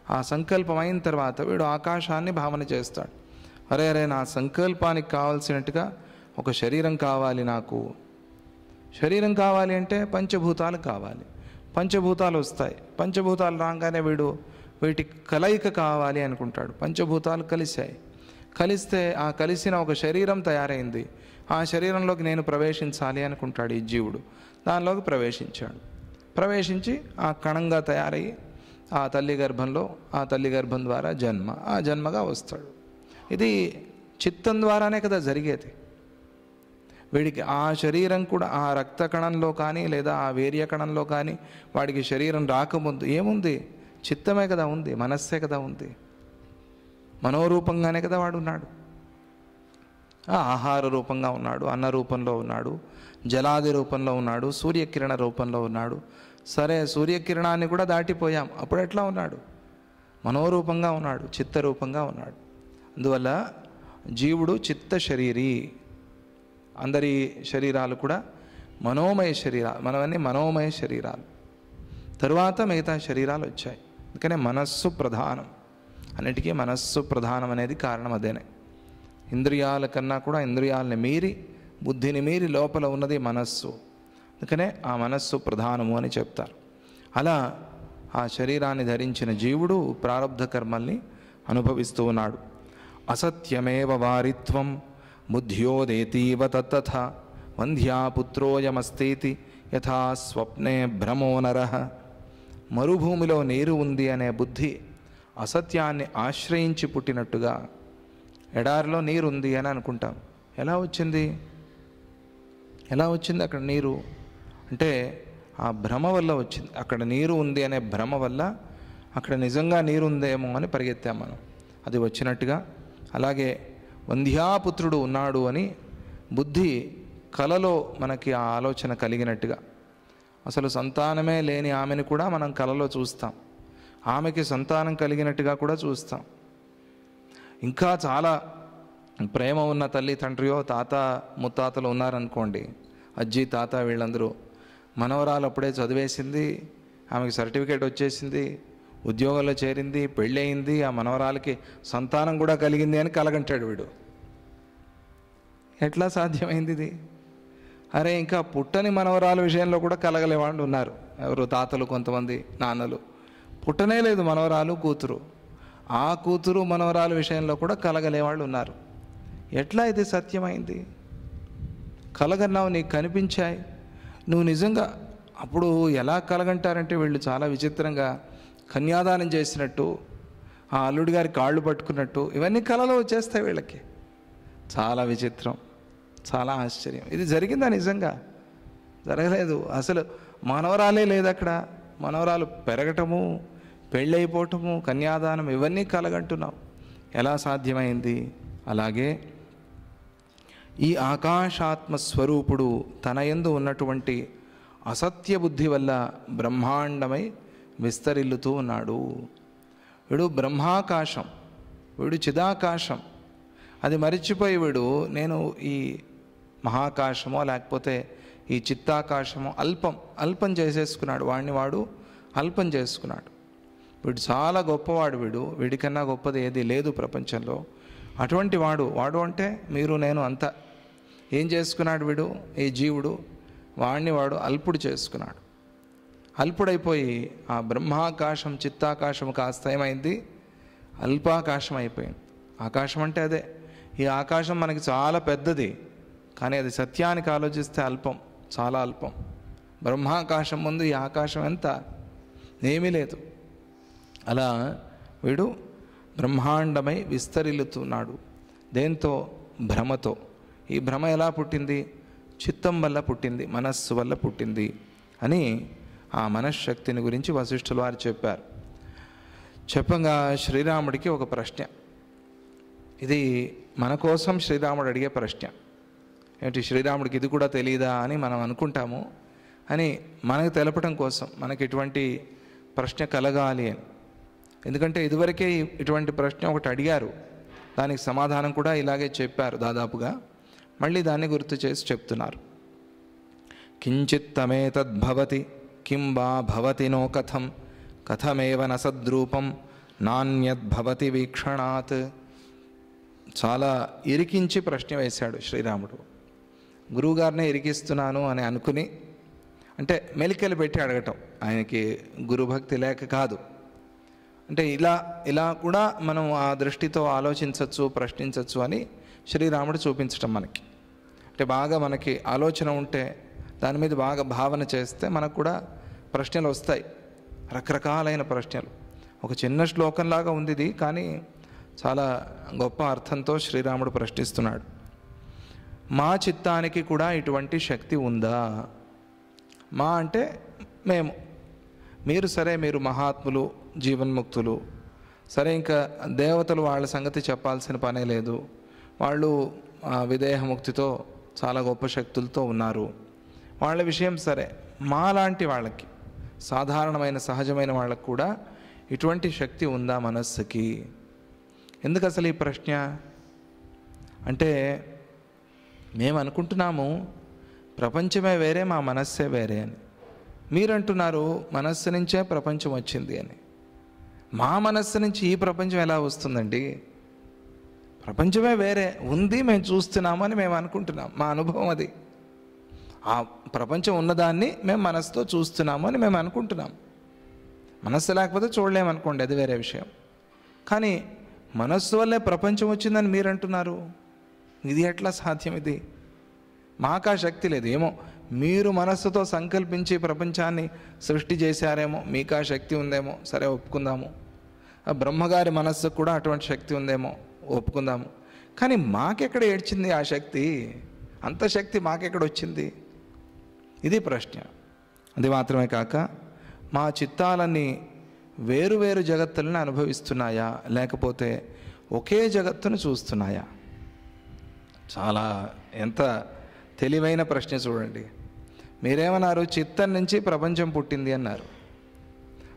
A: ఆ సంకల్పం అయిన తర్వాత వీడు ఆకాశాన్ని భావన చేస్తాడు. అరే నా సంకల్పానికి కావాల్సినట్టుగా ఒక శరీరం కావాలి నాకు. శరీరం కావాలి అంటే పంచభూతాలు కావాలి. పంచభూతాలు వస్తాయి. పంచభూతాలు రాగానే వీటి కలయిక కావాలి అనుకుంటాడు. పంచభూతాలు కలిస్తే ఆ కలిసిన ఒక శరీరం తయారైంది. ఆ శరీరంలోకి నేను ప్రవేశించాలి అనుకుంటాడు ఈ జీవుడు. దానిలోకి ప్రవేశించి ఆ కణంగా తయారయ్యి ఆ తల్లి గర్భం ద్వారా ఆ జన్మగా వస్తాడు. ఇది చిత్తం ద్వారానే కదా జరిగేది. వీడికి ఆ శరీరం కూడా ఆ రక్త కణంలో కానీ లేదా ఆ వీర్య కణంలో కానీ వాడికి శరీరం రాకముందు ఏముంది? చిత్తమే కదా ఉంది, మనస్సే కదా ఉంది. మనోరూపంగానే కదా వాడు ఉన్నాడు. ఆహార రూపంగా ఉన్నాడు, అన్న రూపంలో ఉన్నాడు, జలాది రూపంలో ఉన్నాడు, సూర్యకిరణ రూపంలో ఉన్నాడు. సరే, సూర్యకిరణాన్ని కూడా దాటిపోయాం, అప్పుడు ఎట్లా ఉన్నాడు? మనోరూపంగా ఉన్నాడు, చిత్తరూపంగా ఉన్నాడు. అందువల్ల జీవుడు చిత్త శరీరీ. అందరి శరీరాలు కూడా మనోమయ శరీరాలు, మనవన్నీ మనోమయ శరీరాలు. తరువాత మిగతా శరీరాలు వచ్చాయి. అందుకనే మనస్సు ప్రధానం, అన్నిటికీ మనస్సు ప్రధానం అనేది కారణం అదేనే. ఇంద్రియాల కన్నా కూడా ఇంద్రియాలని మీరి, బుద్ధిని మీరి లోపల ఉన్నది మనస్సు. అందుకనే ఆ మనస్సు ప్రధానము అని చెప్తారు. అలా ఆ శరీరాన్ని ధరించిన జీవుడు ప్రారబ్ధ కర్మల్ని అనుభవిస్తూ ఉన్నాడు. అసత్యమేవ వారిత్వం బుద్ధ్యోదేతీవ తత్తథా వంధ్యాపుత్రోయమస్తేతి యథా స్వప్నే భ్రమో నరః. మరుభూమిలో నీరు ఉంది అనే బుద్ధి అసత్యాన్ని ఆశ్రయించి పుట్టినట్టుగా, ఎడారిలో నీరు ఉంది అని అనుకుంటాం. ఎలా వచ్చింది అక్కడ నీరు? అంటే ఆ భ్రమ వల్ల వచ్చింది. అక్కడ నీరు ఉంది అనే భ్రమ వల్ల అక్కడ నిజంగా నీరు ఉందేమో అని పరిగెత్తాం మనం, అది వచ్చినట్టుగా. అలాగే వంధ్యాపుత్రుడు ఉన్నాడు అని బుద్ధి కలలో మనకి ఆ ఆలోచన కలిగినట్టుగా. అసలు సంతానమే లేని ఆమెను కూడా మనం కలలో చూస్తాం, ఆమెకి సంతానం కలిగినట్టుగా కూడా చూస్తాం. ఇంకా చాలా ప్రేమ ఉన్న తల్లి తండ్రియో తాత ముత్తాతలు ఉన్నారనుకోండి, అజ్జి తాత వీళ్ళందరూ, మనవరాలు అప్పుడే చదివేసింది, ఆమెకి సర్టిఫికేట్ వచ్చేసింది, ఉద్యోగంలో చేరింది, పెళ్ళి అయింది, ఆ మనవరాలకి సంతానం కూడా కలిగింది అని కలగంటాడు వీడు. ఎట్లా సాధ్యమైంది ఇది? అరే ఇంకా పుట్టని మనవరాల విషయంలో కూడా కలగలే వాళ్ళు ఉన్నారు. ఎవరు? తాతలు, కొంతమంది నాన్నలు. పుట్టనే లేదు మనవరాలు, కూతురు. ఆ కూతురు మనవరాల విషయంలో కూడా కలగలే వాళ్ళు ఉన్నారు. ఎట్లా ఇది సత్యమైంది? కలగన్నావు, నీకు కనిపించాయి, నువ్వు నిజంగా. అప్పుడు ఎలా కలగంటారంటే వీళ్ళు చాలా విచిత్రంగా కన్యాదానం చేసినట్టు, ఆ అల్లుడి గారి కాళ్ళు పట్టుకున్నట్టు, ఇవన్నీ కలలో వచ్చేస్తాయి వీళ్ళకి. చాలా విచిత్రం, చాలా ఆశ్చర్యం. ఇది జరిగిందా? నిజంగా జరగలేదు. అసలు మనవరాలే లేదు అక్కడ. మనవరాలు పెరగటము, పెళ్ళైపోవటము, కన్యాదానం, ఇవన్నీ కలగంటున్నాం. ఎలా సాధ్యమైంది? అలాగే ఈ ఆకాశాత్మ స్వరూపుడు తన యందు ఉన్నటువంటి అసత్య బుద్ధి వల్ల బ్రహ్మాండమై విస్తరిల్లుతూ ఉన్నాడు. వీడు బ్రహ్మాకాశం, వీడు చిదాకాశం. అది మరిచిపోయి వీడు నేను ఈ మహాకాశమో లేకపోతే ఈ చిత్తాకాశమో అల్పం చేసేసుకున్నాడు. వాడు అల్పం చేసుకున్నాడు. వీడు చాలా గొప్పవాడు. వీడికన్నా గొప్పది ఏది లేదు ప్రపంచంలో. అటువంటి వాడు అంటే మీరు నేను అంతా. ఏం చేసుకున్నాడు వీడు? ఈ జీవుడు వాడు అల్పుడు చేసుకున్నాడు. అల్పుడైపోయి ఆ బ్రహ్మాకాశం చిత్తాకాశం కాస్త ఏమైంది? అల్పాకాశం అయిపోయింది. ఆకాశం అంటే అదే. ఈ ఆకాశం మనకి చాలా పెద్దది, కానీ అది సత్యానికి ఆలోచిస్తే అల్పం, చాలా అల్పం. బ్రహ్మాకాశం ముందు ఈ ఆకాశం ఎంత? ఏమీ లేదు. అలా వీడు బ్రహ్మాండమై విస్తరిల్లుతున్నాడు. దేంతో? భ్రమతో. ఈ భ్రమ ఎలా పుట్టింది? చిత్తం వల్ల పుట్టింది, మనస్సు వల్ల పుట్టింది అని ఆ మనశ్శక్తిని గురించి వశిష్ఠుల వారు చెప్పారు. చెప్పంగా శ్రీరాముడికి ఒక ప్రశ్న. ఇది మన కోసం శ్రీరాముడు అడిగే ప్రశ్న. ఏంటి, శ్రీరాముడికి ఇది కూడా తెలియదా అని మనం అనుకుంటాము. అని మనకు తెలపడం కోసం, మనకి ఇటువంటి ప్రశ్న కలగాలి అని. ఎందుకంటే ఇదివరకే ఇటువంటి ప్రశ్న ఒకటి అడిగారు, దానికి సమాధానం కూడా ఇలాగే చెప్పారు దాదాపుగా. మళ్ళీ దాన్ని గుర్తు చేసి చెప్తున్నారు. కించిత్తమేతద్భవతి కిం వా భవతి నో కథం కథమేవ న సద్రూపం నాణ్యద్భవతి వీక్షణాత్. చాలా ఇరికించి ప్రశ్న వేశాడు శ్రీరాముడు. గురువుగారినే ఇరికిస్తున్నాను అని అనుకుని, అంటే మెలికలు పెట్టి అడగటం. ఆయనకి గురుభక్తి లేక కాదు. అంటే ఇలా కూడా మనం ఆ దృష్టితో ఆలోచించవచ్చు, ప్రశ్నించవచ్చు అని శ్రీరాముడు చూపించటం మనకి. అంటే బాగా మనకి ఆలోచన ఉంటే, దాని మీద బాగా భావన చేస్తే మనకు కూడా ప్రశ్నలు వస్తాయి, రకరకాలైన ప్రశ్నలు. ఒక చిన్న శ్లోకంలాగా ఉంది ఇది, కానీ చాలా గొప్ప అర్థంతో శ్రీరాముడు ప్రశ్నిస్తున్నాడు. మా చిత్తానికి కూడా ఇటువంటి శక్తి ఉందా? మా అంటే మేము, మీరు సరే, మీరు మహాత్ములు, జీవన్ముక్తులు, సరే, ఇంకా దేవతలు వాళ్ళ సంగతి చెప్పాల్సిన పనే లేదు. వాళ్ళు విదేహముక్తితో చాలా గొప్ప శక్తులతో ఉన్నారు, వాళ్ళ విషయం సరే. మాలాంటి వాళ్ళకి, సాధారణమైన సహజమైన వాళ్ళకు కూడా ఇటువంటి శక్తి ఉందా మనస్సుకి? ఎందుకు అసలు ఈ ప్రశ్న అంటే, మేము అనుకుంటున్నాము ప్రపంచమే వేరే, మా మనస్సే వేరే అని. మీరంటున్నారు మనస్సు నుంచే ప్రపంచం వచ్చింది అని. మా మనస్సు నుంచి ఈ ప్రపంచం ఎలా వస్తుందండి? ప్రపంచమే వేరే ఉంది, మేము చూస్తున్నామని మేము అనుకుంటున్నాం. మా అనుభవం అది. ఆ ప్రపంచం ఉన్నదాన్ని మేము మనస్సుతో చూస్తున్నాము అని మేము అనుకుంటున్నాం. మనస్సు లేకపోతే చూడలేమనుకోండి, అది వేరే విషయం. కానీ మనస్సు వల్లే ప్రపంచం వచ్చిందని మీరు అంటున్నారు. ఇది ఎట్లా సాధ్యం? ఇది మాకు ఆ శక్తి లేదు. ఏమో మీరు మనస్సుతో సంకల్పించి ప్రపంచాన్ని సృష్టి చేశారేమో, మీకు ఆ శక్తి ఉందేమో, సరే ఒప్పుకుందాము. బ్రహ్మగారి మనస్సుకు కూడా అటువంటి శక్తి ఉందేమో, ఒప్పుకుందాము. కానీ మాకెక్కడ ఏడ్చింది ఆ శక్తి? అంత శక్తి మాకెక్కడ వచ్చింది? ఇది ప్రశ్న. అది మాత్రమే కాక, మా చిత్తాలన్నీ వేరు వేరు జగత్తులను అనుభవిస్తున్నాయా, లేకపోతే ఒకే జగత్తును చూస్తున్నాయా? చాలా ఎంత తెలివైన ప్రశ్న చూడండి. మీరేమన్నారు? చిత్తం నుంచి ప్రపంచం పుట్టింది అన్నారు,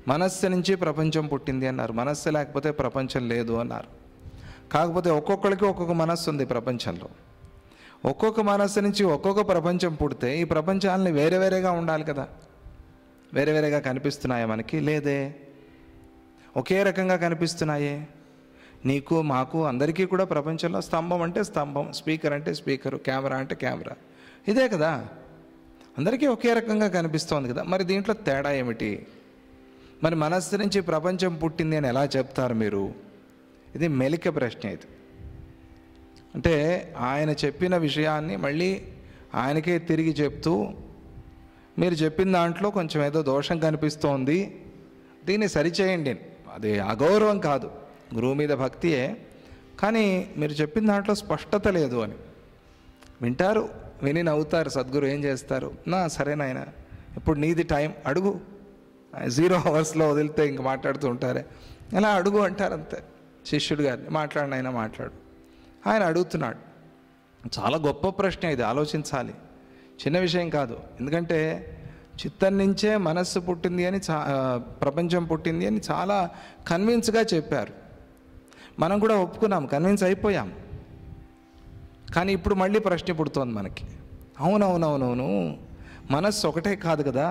A: మనస్సు నుంచి ప్రపంచం పుట్టింది అన్నారు. మనస్సు లేకపోతే ప్రపంచం లేదు అన్నారు. కాకపోతే ఒక్కొక్కరికి ఒక్కొక్క మనస్సు ఉంది ప్రపంచంలో. ఒక్కొక్క మనస్సు నుంచి ఒక్కొక్క ప్రపంచం పుడితే ఈ ప్రపంచాలని వేరే వేరేగా ఉండాలి కదా. వేరే వేరేగా కనిపిస్తున్నాయా మనకి? లేదే, ఒకే రకంగా కనిపిస్తున్నాయే. నీకు, మాకు, అందరికీ కూడా ప్రపంచంలో స్తంభం అంటే స్తంభం, స్పీకర్ అంటే స్పీకరు, కెమెరా అంటే కెమెరా, ఇదే కదా. అందరికీ ఒకే రకంగా కనిపిస్తోంది కదా. మరి దీంట్లో తేడా ఏమిటి? మరి మనస్సు నుంచి ప్రపంచం పుట్టింది అని ఎలా చెప్తారు మీరు? ఇది మెలిక ప్రశ్న. ఇది అంటే ఆయన చెప్పిన విషయాన్ని మళ్ళీ ఆయనకే తిరిగి చెప్తూ, మీరు చెప్పిన దాంట్లో కొంచెం ఏదో దోషం కనిపిస్తోంది, దీన్ని సరిచేయండి. అది అగౌరవం కాదు, గురువు మీద భక్తియే. కానీ మీరు చెప్పిన దాంట్లో స్పష్టత లేదు అని వింటారు, విని నవ్వుతారు. సద్గురు ఏం చేస్తారు? సరేనాయన, ఇప్పుడు నీది టైం, అడుగు. 0 అవర్స్లో వదిలితే ఇంక మాట్లాడుతూ ఉంటారే, ఎలా అడుగు అంటారు అంతే. శిష్యుడు గారిని, మాట్లాడినైనా మాట్లాడు. ఆయన అడుగుతున్నాడు. చాలా గొప్ప ప్రశ్న ఇది, ఆలోచించాలి. చిన్న విషయం కాదు. ఎందుకంటే చిత్తం నుంచే మనస్సు పుట్టింది అని ప్రపంచం పుట్టింది అని చాలా కన్విన్స్గా చెప్పారు. మనం కూడా ఒప్పుకున్నాం, కన్విన్స్ అయిపోయాం. కానీ ఇప్పుడు మళ్ళీ ప్రశ్న పుడుతోంది మనకి. అవునవునవునవును, మనస్సు ఒకటే కాదు కదా,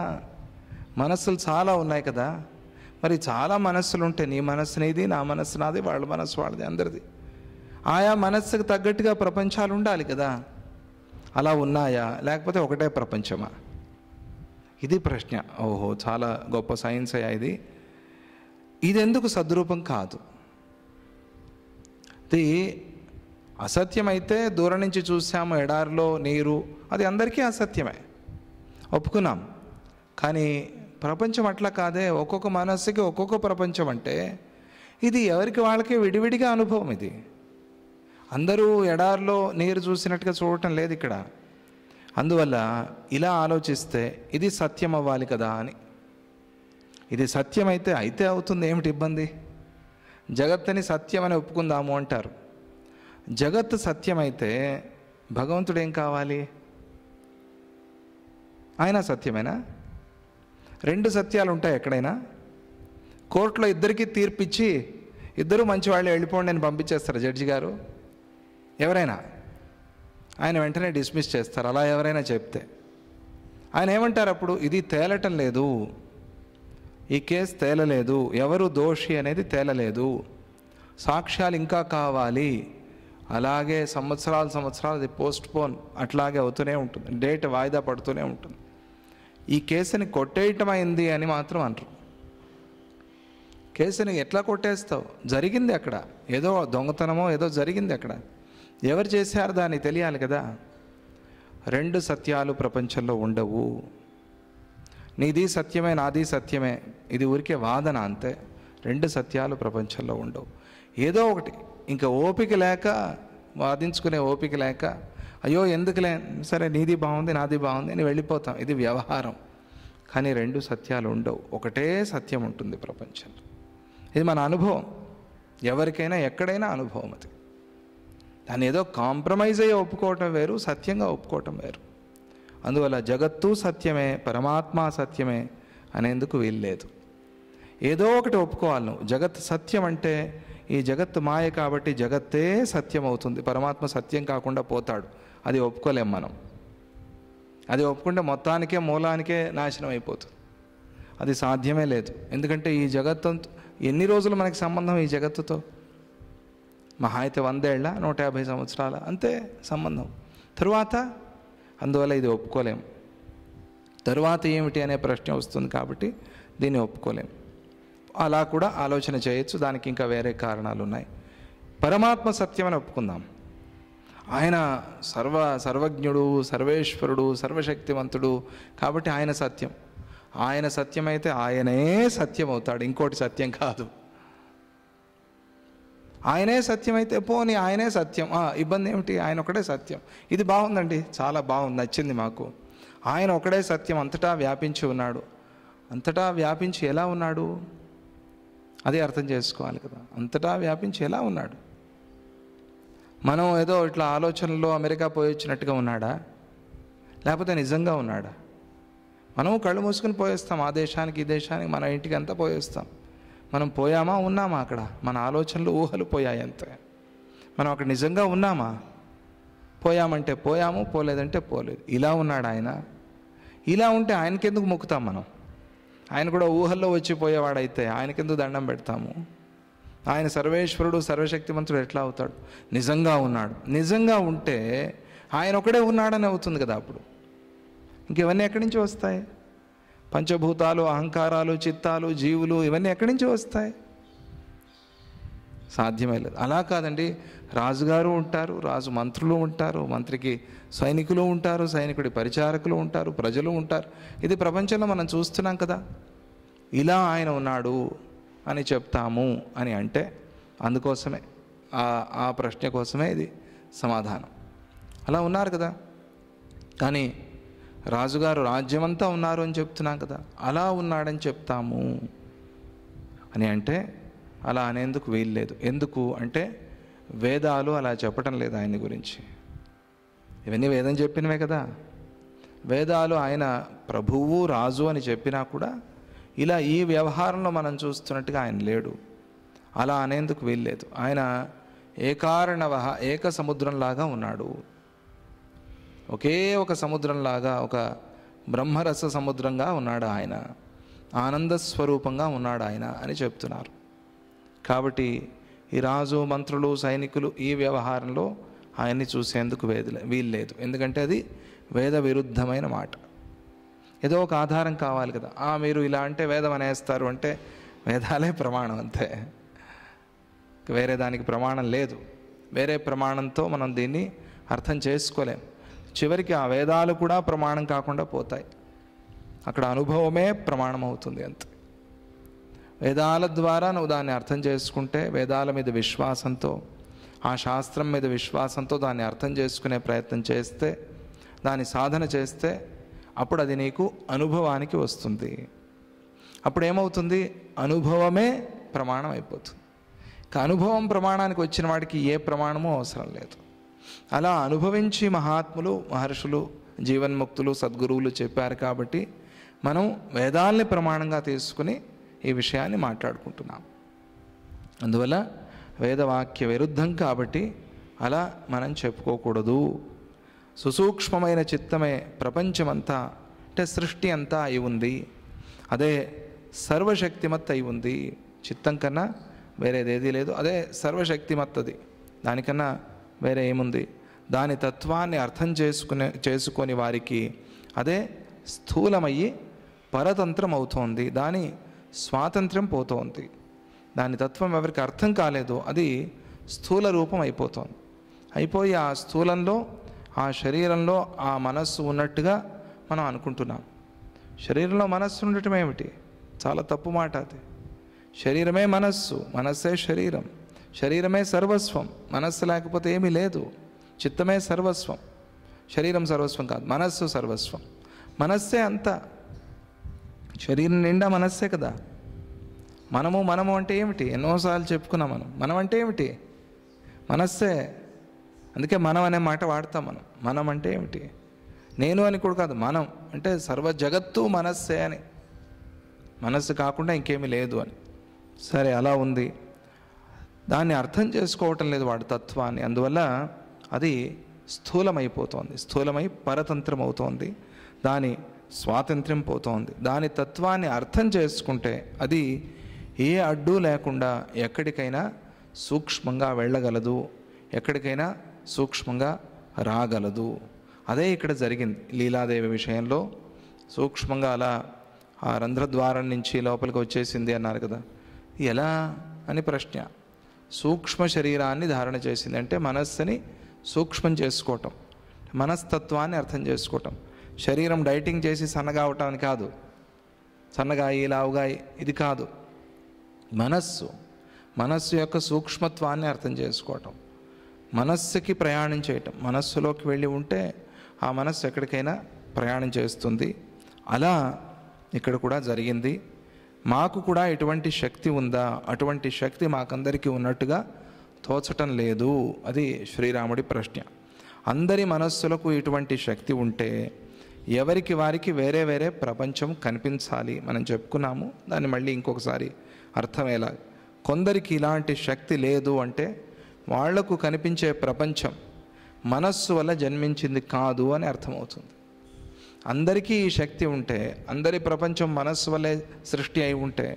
A: మనస్సులు చాలా ఉన్నాయి కదా. మరి చాలా మనస్సులు ఉంటే నీ మనస్సు నీది, నా మనస్సు నాది, వాళ్ళ మనస్సు వాళ్ళది, అందరిది. ఆయా మనస్సుకు తగ్గట్టుగా ప్రపంచాలు ఉండాలి కదా. అలా ఉన్నాయా, లేకపోతే ఒకటే ప్రపంచమా? ఇది ప్రశ్న. ఓహో, చాలా గొప్ప సైన్స్ అయ్యా ఇది. ఇది ఎందుకు సద్రూపం కాదు? ఇది అసత్యమైతే దూరం నుంచి చూసాము, ఎడారిలో నీరు, అది అందరికీ అసత్యమే, ఒప్పుకున్నాం. కానీ ప్రపంచం అట్లా కాదే. ఒక్కొక్క మనస్సుకి ఒక్కొక్క ప్రపంచం అంటే ఇది ఎవరికి వాళ్ళకి విడివిడిగా అనుభవం. ఇది అందరూ ఎడారిలో నీరు చూసినట్టుగా చూడటం లేదు ఇక్కడ. అందువల్ల ఇలా ఆలోచిస్తే ఇది సత్యం అవ్వాలి కదా అని. ఇది సత్యమైతే అయితే అవుతుంది, ఏమిటి ఇబ్బంది? జగత్తుని సత్యమని ఒప్పుకుందాము అంటారు. జగత్తు సత్యమైతే భగవంతుడు ఏం కావాలి? ఆయన సత్యమేనా? రెండు సత్యాలు ఉంటాయి ఎక్కడైనా? కోర్టులో ఇద్దరికీ తీర్పిచ్చి ఇద్దరు మంచి వాళ్ళు వెళ్ళిపోండి అని పంపించేస్తారు జడ్జి గారు. ఎవరైనా ఆయన వెంటనే డిస్మిస్ చేస్తారు. అలా ఎవరైనా చెప్తే ఆయన ఏమంటారు అప్పుడు? ఇది తేలటం లేదు, ఈ కేసు తేలలేదు, ఎవరు దోషి అనేది తేలలేదు, సాక్ష్యాలు ఇంకా కావాలి. అలాగే సంవత్సరాలు అది పోస్ట్ పోన్ అట్లాగే అవుతూనే ఉంటుంది, డేట్ వాయిదా పడుతూనే ఉంటుంది. ఈ కేసుని కొట్టేయటం అయింది అని మాత్రం అనరు. కేసుని ఎట్లా కొట్టేస్తావు? జరిగింది అక్కడ, ఏదో దొంగతనమో ఏదో జరిగింది అక్కడ, ఎవరు చేశారు దాన్ని తెలియాలి కదా. రెండు సత్యాలు ప్రపంచంలో ఉండవు. నీది సత్యమే, నాది సత్యమే, ఇది ఊరికే వాదన అంతే. రెండు సత్యాలు ప్రపంచంలో ఉండవు. ఏదో ఒకటి ఇంకా ఓపిక లేక, వాదించుకునే ఓపిక లేక, అయ్యో ఎందుకులే, సరే నీది బాగుంది నాది బాగుంది అని వెళ్ళిపోతాం. ఇది వ్యవహారం. కానీ రెండు సత్యాలు ఉండవు, ఒకటే సత్యం ఉంటుంది ప్రపంచంలో. ఇది మన అనుభవం, ఎవరికైనా ఎక్కడైనా అనుభవం. అది దాన్ని ఏదో కాంప్రమైజ్ అయ్యి ఒప్పుకోవటం వేరు, సత్యంగా ఒప్పుకోవటం వేరు. అందువల్ల జగత్తు సత్యమే, పరమాత్మ సత్యమే అనేందుకు వీల్లేదు. ఏదో ఒకటి ఒప్పుకోవాలి నువ్వు. జగత్ సత్యం అంటే ఈ జగత్తు మాయ కాబట్టి జగత్తే సత్యం అవుతుంది, పరమాత్మ సత్యం కాకుండా పోతాడు. అది ఒప్పుకోలేం మనం. అది ఒప్పుకుంటే మొత్తానికే మూలానికే నాశనం అయిపోతుంది. అది సాధ్యమే లేదు. ఎందుకంటే ఈ జగత్తు ఎన్ని రోజులు మనకి సంబంధం ఈ జగత్తుతో? మహా అయితే 100 ఏళ్ళ, 150 సంవత్సరాల, అంతే సంబంధం. తరువాత అందువల్ల ఇది ఒప్పుకోలేం. తరువాత ఏమిటి అనే ప్రశ్న వస్తుంది కాబట్టి దీన్ని ఒప్పుకోలేం. అలా కూడా ఆలోచన చేయొచ్చు, దానికి ఇంకా వేరే కారణాలు ఉన్నాయి. పరమాత్మ సత్యం అని ఒప్పుకుందాం. ఆయన సర్వజ్ఞుడు, సర్వేశ్వరుడు, సర్వశక్తివంతుడు కాబట్టి ఆయన సత్యం. ఆయన సత్యమైతే ఆయనే సత్యం అవుతాడు, ఇంకోటి సత్యం కాదు. ఆయనే సత్యమైతే పోనీ ఆయనే సత్యం, ఇబ్బంది ఏమిటి? ఆయన ఒకడే సత్యం. ఇది బాగుందండి, చాలా బాగుంది, నచ్చింది మాకు. ఆయన ఒకడే సత్యం, అంతటా వ్యాపించి ఉన్నాడు. అంతటా వ్యాపించి ఎలా ఉన్నాడు? అదే అర్థం చేసుకోవాలి కదా. అంతటా వ్యాపించి ఎలా ఉన్నాడు? మనం ఏదో ఇట్లా ఆలోచనలో అమెరికా పోయి వచ్చినట్టుగా ఉన్నాడా, లేకపోతే నిజంగా ఉన్నాడా? మనం కళ్ళు మూసుకొని పోయేస్తాం, ఆ దేశానికి ఈ దేశానికి, మన ఇంటికి అంతా పోయేస్తాం. మనం పోయామా, ఉన్నామా అక్కడ? మన ఆలోచనలు, ఊహలు పోయాయి అంతే. మనం అక్కడ నిజంగా ఉన్నామా? పోయామంటే పోయాము, పోలేదంటే పోలేదు. ఇలా ఉన్నాడు ఆయన. ఇలా ఉంటే ఆయనకెందుకు మొక్కుతాం మనం? ఆయన కూడా ఊహల్లో వచ్చిపోయేవాడైతే ఆయనకెందుకు దండం పెడతాము? ఆయన సర్వేశ్వరుడు, సర్వశక్తిమంతుడు ఎట్లా అవుతాడు? నిజంగా ఉన్నాడు. నిజంగా ఉంటే ఆయన ఒకడే ఉన్నాడని అవుతుంది కదా. అప్పుడు ఇంకెవన్నీ ఎక్కడి నుంచి వస్తాయి? పంచభూతాలు, అహంకారాలు, చిత్తాలు, జీవులు, ఇవన్నీ ఎక్కడి నుంచి వస్తాయి? సాధ్యమే లేదు. అలా కాదండి, రాజుగారు ఉంటారు, రాజు మంత్రులు ఉంటారు, మంత్రికి సైనికులు ఉంటారు, సైనికుడి పరిచారకులు ఉంటారు, ప్రజలు ఉంటారు. ఇది ప్రపంచంలో మనం చూస్తున్నాం కదా. ఇలా ఆయన ఉన్నాడు అని చెప్తాము అని అంటే అందుకోసమే, ఆ ప్రశ్న కోసమే ఇది సమాధానం. అలా ఉన్నారు కదా. కానీ రాజుగారు రాజ్యమంతా ఉన్నారు అని చెప్తున్నాం కదా. అలా ఉన్నాడని చెప్తాము అని అంటే అలా అనేందుకు వీల్లేదు. ఎందుకు అంటే వేదాలు అలా చెప్పటం లేదు ఆయన గురించి. ఇవన్నీ వేదం చెప్పినవే కదా. వేదాలు ఆయన ప్రభువు రాజు అని చెప్పినా కూడా ఇలా ఈ వ్యవహారంలో మనం చూస్తున్నట్టుగా ఆయన లేడు. అలా అనేందుకు వీల్లేదు. ఆయన ఏకారణవః, ఏక సముద్రంలాగా ఉన్నాడు. ఒకే ఒక సముద్రంలాగా, ఒక బ్రహ్మరస సముద్రంగా ఉన్నాడు ఆయన, ఆనంద స్వరూపంగా ఉన్నాడు ఆయన అని చెప్తున్నారు. కాబట్టి ఈ రాజు, మంత్రులు, సైనికులు ఈ వ్యవహారంలో ఆయన్ని చూసేందుకు వీల్లేదు. ఎందుకంటే అది వేద విరుద్ధమైన మాట. ఏదో ఒక ఆధారం కావాలి కదా. మీరు ఇలా అంటే వేదం అనేస్తారు అంటే వేదాలే ప్రమాణం అంతే, వేరే దానికి ప్రమాణం లేదు. వేరే ప్రమాణంతో మనం దీన్ని అర్థం చేసుకోలేం. చివరికి ఆ వేదాలు కూడా ప్రమాణం కాకుండా పోతాయి. అక్కడ అనుభవమే ప్రమాణం అవుతుంది అంతే. వేదాల ద్వారా నువ్వు దాన్ని అర్థం చేసుకుంటే, వేదాల మీద విశ్వాసంతో, ఆ శాస్త్రం మీద విశ్వాసంతో దాన్ని అర్థం చేసుకునే ప్రయత్నం చేస్తే, దాన్ని సాధన చేస్తే, అప్పుడు అది నీకు అనుభవానికి వస్తుంది. అప్పుడు ఏమవుతుంది? అనుభవమే ప్రమాణం అయిపోతుంది. అనుభవం ప్రమాణానికి వచ్చిన వాడికి ఏ ప్రమాణమూ అవసరం లేదు. అలా అనుభవించి మహాత్ములు, మహర్షులు, జీవన్ముక్తులు, సద్గురువులు చెప్పారు కాబట్టి మనం వేదాల్ని ప్రమాణంగా తీసుకుని ఈ విషయాన్ని మాట్లాడుకుంటున్నాం. అందువల్ల వేదవాక్య విరుద్ధం కాబట్టి అలా మనం చెప్పుకోకూడదు. సుసూక్ష్మమైన చిత్తమే ప్రపంచమంతా, అంటే సృష్టి అంతా అయి ఉంది. అదే సర్వశక్తిమత్ అయి ఉంది. చిత్తం కన్నా వేరేదేదీ లేదు. అదే సర్వశక్తిమత్తది. దానికన్నా వేరే ఏముంది? దాని తత్వాన్ని అర్థం చేసుకొని వారికి అదే స్థూలమయ్యి పరతంత్రం అవుతోంది. దాని స్వాతంత్ర్యం పోతోంది. దాని తత్వం ఎవరికి అర్థం కాలేదో అది స్థూల రూపం అయిపోతుంది. అయిపోయి ఆ స్థూలంలో, ఆ శరీరంలో ఆ మనస్సు ఉన్నట్టుగా మనం అనుకుంటున్నాం. శరీరంలో మనస్సు ఉండటం ఏమిటి? చాలా తప్పు మాట అది. శరీరమే మనస్సు, మనస్సే శరీరం, శరీరమే సర్వస్వం. మనస్సు లేకపోతే ఏమీ లేదు. చిత్తమే సర్వస్వం, శరీరం సర్వస్వం కాదు, మనస్సు సర్వస్వం. మనస్సే అంతా. శరీరం నిండా మనస్సే కదా. మనము అంటే ఏమిటి? ఎన్నోసార్లు చెప్పుకున్నాం. మనం అంటే ఏమిటి? మనస్సే. అందుకే మనం అనే మాట వాడతాం. మనం అంటే ఏమిటి? నేను అని కూడా కాదు, మనం అంటే సర్వ జగత్తు మనస్సే అని. మనస్సు కాకుండా ఇంకేమీ లేదు అని. సరే, అలా ఉంది. దాన్ని అర్థం చేసుకోవటం లేదు వాడు తత్వాన్ని. అందువల్ల అది స్థూలమైపోతోంది. స్థూలమై పరతంత్రం అవుతోంది. దాని స్వాతంత్ర్యం పోతోంది. దాని తత్వాన్ని అర్థం చేసుకుంటే అది ఏ అడ్డు లేకుండా ఎక్కడికైనా సూక్ష్మంగా వెళ్ళగలదు, ఎక్కడికైనా సూక్ష్మంగా రాగలదు. అదే ఇక్కడ జరిగింది లీలాదేవి విషయంలో. సూక్ష్మంగా అలా ఆ రంధ్రద్వారం నుంచి లోపలికి వచ్చేసింది అన్నారు కదా. ఎలా అని ప్రశ్న. సూక్ష్మ శరీరాన్ని ధారణ చేసింది అంటే మనస్సుని సూక్ష్మం చేసుకోవటం, మనస్తత్వాన్ని అర్థం చేసుకోవటం. శరీరం డైటింగ్ చేసి సన్నగా అవటానికి కాదు, సన్నగాయి లావుగాయి ఇది కాదు. మనస్సు యొక్క సూక్ష్మత్వాన్ని అర్థం చేసుకోవటం, మనస్సుకి ప్రయాణం చేయటం. మనస్సులోకి వెళ్ళి ఉంటే ఆ మనస్సు ఎక్కడికైనా ప్రయాణం చేస్తుంది. అలా ఇక్కడ కూడా జరిగింది. మాకు కూడా ఎటువంటి శక్తి ఉందా? అటువంటి శక్తి మాకందరికీ ఉన్నట్టుగా తోచటం లేదు. అది శ్రీరాముడి ప్రశ్న. అందరి మనస్సులకు ఇటువంటి శక్తి ఉంటే ఎవరికి వారికి వేరే వేరే ప్రపంచం కనిపించాలి. మనం చెప్పుకున్నాము దాన్ని మళ్ళీ ఇంకొకసారి అర్థమయ్యేలా. కొందరికి ఇలాంటి శక్తి లేదు అంటే వాళ్లకు కనిపించే ప్రపంచం మనస్సు వల్ల జన్మించింది కాదు అని అర్థమవుతుంది. అందరికీ ఈ శక్తి ఉంటే, అందరి ప్రపంచం మనస్సు వల్లే సృష్టి అయి ఉంటే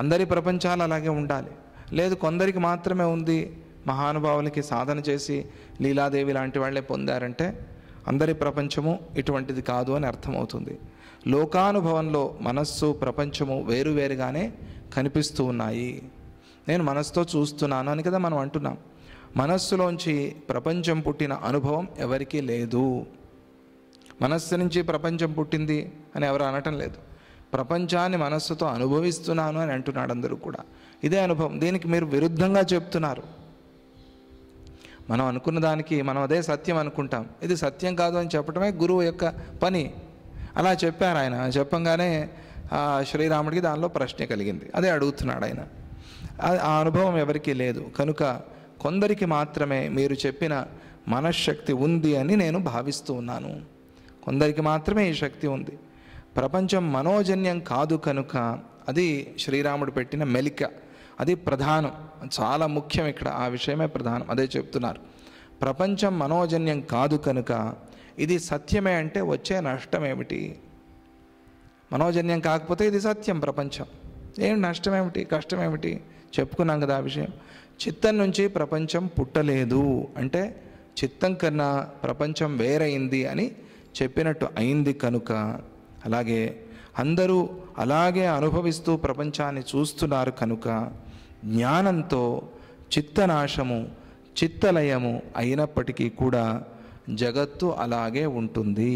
A: అందరి ప్రపంచాలు అలాగే ఉండాలి. లేదు కొందరికి మాత్రమే ఉంది, మహానుభావులకి సాధన చేసి లీలాదేవి లాంటి వాళ్ళే పొందారంటే అందరి ప్రపంచము ఇటువంటిది కాదు అని అర్థమవుతుంది. లోకానుభవంలో మనస్సు ప్రపంచము వేరువేరుగానే కనిపిస్తూ ఉన్నాయి. నేను మనస్సుతో చూస్తున్నాను అని కదా మనం అంటున్నాం. మనస్సులోంచి ప్రపంచం పుట్టిన అనుభవం ఎవరికీ లేదు. మనస్సు నుంచి ప్రపంచం పుట్టింది అని ఎవరు అనటం లేదు. ప్రపంచాన్ని మనస్సుతో అనుభవిస్తున్నాను అని అంటున్నాడు అందరూ కూడా. ఇదే అనుభవం. దీనికి మీరు విరుద్ధంగా చెప్తున్నారు. మనం అనుకున్న దానికి మనం అదే సత్యం అనుకుంటాం. ఇది సత్యం కాదు అని చెప్పడమే గురువు యొక్క పని. అలా చెప్పారు ఆయన. చెప్పంగానే శ్రీరాముడికి దానిలో ప్రశ్న కలిగింది. అదే అడుగుతున్నాడు ఆయన. ఆ అనుభవం ఎవరికీ లేదు కనుక కొందరికి మాత్రమే మీరు చెప్పిన మనశ్శక్తి ఉంది అని నేను భావిస్తూ ఉన్నాను. కొందరికి మాత్రమే ఈ శక్తి ఉంది. ప్రపంచం మనోజన్యం కాదు కనుక అది శ్రీరాముడు పెట్టిన మెలిక, అది ప్రధానం, చాలా ముఖ్యం ఇక్కడ. ఆ విషయమే ప్రధానం. అదే చెప్తున్నారు, ప్రపంచం మనోజన్యం కాదు కనుక ఇది సత్యమే అంటే వచ్చే నష్టం ఏమిటి? మనోజన్యం కాకపోతే ఇది సత్యం ప్రపంచం, ఏం నష్టం ఏమిటి, కష్టం ఏమిటి? చెప్పుకున్నాం కదా ఆ విషయం. చిత్తం నుంచి ప్రపంచం పుట్టలేదు అంటే చిత్తం కన్నా ప్రపంచం వేరైంది అని చెప్పినట్టు అయింది కనుక, అలాగే అందరూ అలాగే అనుభవిస్తూ ప్రపంచాన్ని చూస్తున్నారు కనుక జ్ఞానంతో చిత్తనాశము చిత్తలయము అయినప్పటికీ కూడా జగత్తు అలాగే ఉంటుంది.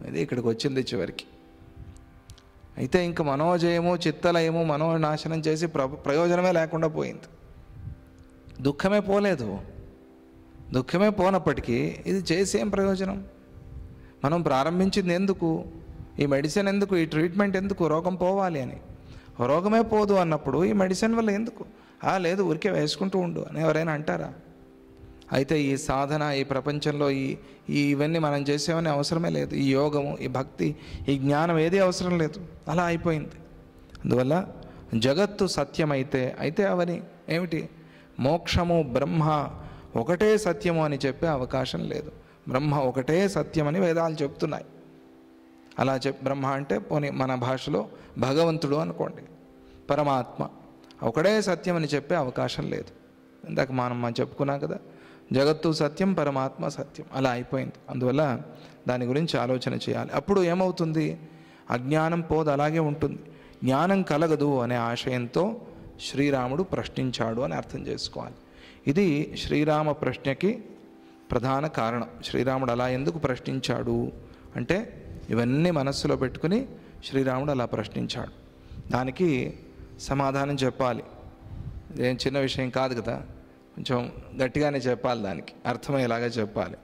A: అది ఇక్కడికి వచ్చింది చివరికి. అయితే ఇంక మనోజయము చిత్తలయము మనోనాశనం చేసి ప్రయోజనమే లేకుండా పోయింది. దుఃఖమే పోలేదు. దుఃఖమే పోనప్పటికీ ఇది చేసి ఏం ప్రయోజనం? మనం ప్రారంభించింది ఎందుకు? ఈ మెడిసిన్ ఎందుకు? ఈ ట్రీట్మెంట్ ఎందుకు? రోగం పోవాలి అని. రోగమే పోదు అన్నప్పుడు ఈ మెడిసిన్ వల్ల ఎందుకు? లేదు, ఊరికే వేసుకుంటూ ఉండు అని ఎవరైనా అంటారా? అయితే ఈ సాధన, ఈ ప్రపంచంలో ఇవన్నీ మనం చేసేవన్నీ అవసరమే లేదు. ఈ యోగము, ఈ భక్తి, ఈ జ్ఞానం ఏది అవసరం లేదు. అలా అయిపోయింది. అందువల్ల జగత్తు సత్యమైతే అవని ఏమిటి? మోక్షము బ్రహ్మ ఒకటే సత్యము అని చెప్పే అవకాశం లేదు. బ్రహ్మ ఒకటే సత్యమని వేదాలు చెప్తున్నాయి. అలా బ్రహ్మ అంటే పోనీ మన భాషలో భగవంతుడు అనుకోండి, పరమాత్మ ఒకటే సత్యం అని చెప్పే అవకాశం లేదు. ఇందాక మనం చెప్పుకున్నాం కదా, జగత్తు సత్యం, పరమాత్మ సత్యం. అలా అయిపోయింది. అందువల్ల దాని గురించి ఆలోచన చేయాలి. అప్పుడు ఏమవుతుంది? అజ్ఞానం పోదు, అలాగే ఉంటుంది. జ్ఞానం కలగదు అనే ఆశయంతో శ్రీరాముడు ప్రశ్నించాడు అని అర్థం చేసుకోవాలి. ఇది శ్రీరామ ప్రశ్నకి ప్రధాన కారణం. శ్రీరాముడు అలా ఎందుకు ప్రశ్నించాడు అంటే ఇవన్నీ మనస్సులో పెట్టుకుని శ్రీరాముడు అలా ప్రశ్నించాడు. దానికి సమాధానం చెప్పాలి. ఇదేం చిన్న విషయం కాదు కదా, కొంచెం గట్టిగానే చెప్పాలి, దానికి అర్థమయ్యేలాగా చెప్పాలి.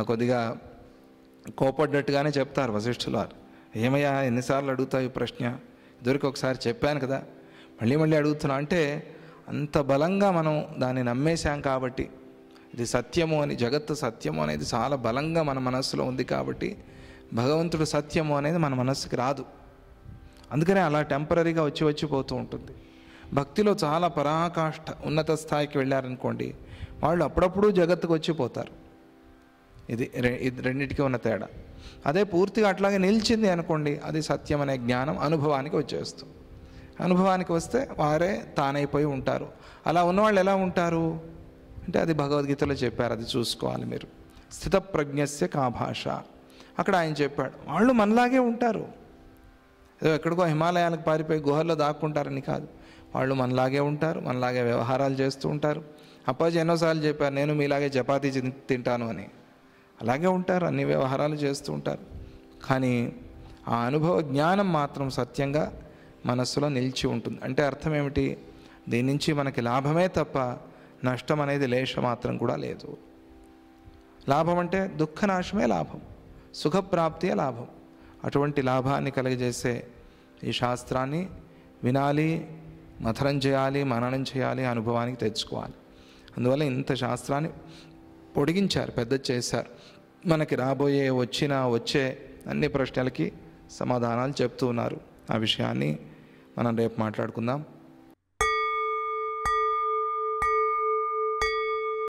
A: కొద్దిగా కోపడ్డట్టుగానే చెప్తారు వశిష్ఠులు వారు. ఏమయ్యా ఎన్నిసార్లు అడుగుతావు ఈ ప్రశ్న? ఇదివరకు ఒకసారి చెప్పాను కదా, మళ్ళీ మళ్ళీ అడుగుతున్నా అంటే అంత బలంగా మనం దాన్ని నమ్మేశాం కాబట్టి, ఇది సత్యము అని, జగత్తు సత్యము అనేది చాలా బలంగా మన మనస్సులో ఉంది కాబట్టి భగవంతుడు సత్యము అనేది మన మనస్సుకి రాదు. అందుకనే అలా టెంపరీగా వచ్చిపోతూ ఉంటుంది. భక్తిలో చాలా పరాకాష్ఠ ఉన్నత స్థాయికి వెళ్ళారనుకోండి, వాళ్ళు అప్పుడప్పుడు జగత్తుకు వచ్చిపోతారు. ఇది రెండింటికి ఉన్న తేడా. అదే పూర్తిగా అట్లాగే నిలిచింది అనుకోండి, అది సత్యం అనే జ్ఞానం అనుభవానికి వచ్చేస్తుంది. అనుభవానికి వస్తే వారే తానైపోయి ఉంటారు. అలా ఉన్నవాళ్ళు ఎలా ఉంటారు అంటే అది భగవద్గీతలో చెప్పారు, అది చూసుకోవాలి మీరు. స్థితప్రజ్ఞస్య కా భాష, అక్కడ ఆయన చెప్పాడు. వాళ్ళు మనలాగే ఉంటారు. ఏదో ఎక్కడికో హిమాలయాలకు పారిపోయి గుహల్లో దాక్కుంటారని కాదు, వాళ్ళు మనలాగే ఉంటారు, మనలాగే వ్యవహారాలు చేస్తూ ఉంటారు. అప్పాజీ ఎన్నోసార్లు చెప్పారు, నేను మీలాగే చపాతీ తింటాను అని. అలాగే ఉంటారు, అన్ని వ్యవహారాలు చేస్తూ ఉంటారు. కానీ ఆ అనుభవ జ్ఞానం మాత్రం సత్యంగా మనస్సులో నిలిచి ఉంటుంది. అంటే అర్థం ఏమిటి? దీని నుంచి మనకి లాభమే తప్ప నష్టం అనేది లేశ మాత్రం కూడా లేదు. లాభం అంటే దుఃఖనాశమే లాభం, సుఖప్రాప్తియే లాభం. అటువంటి లాభాన్ని కలిగజేసే ఈ శాస్త్రాన్ని వినాలి, మథనం చేయాలి, మననం చేయాలి, అనుభవానికి తెచ్చుకోవాలి. అందువల్ల ఇంత శాస్త్రాన్ని పొడిగించారు, పెద్ద చేశారు. మనకి రాబోయే వచ్చే అన్ని ప్రశ్నలకి సమాధానాలు చెప్తూ ఉన్నారు. ఆ విషయాన్ని మనం రేపు మాట్లాడుకుందాం.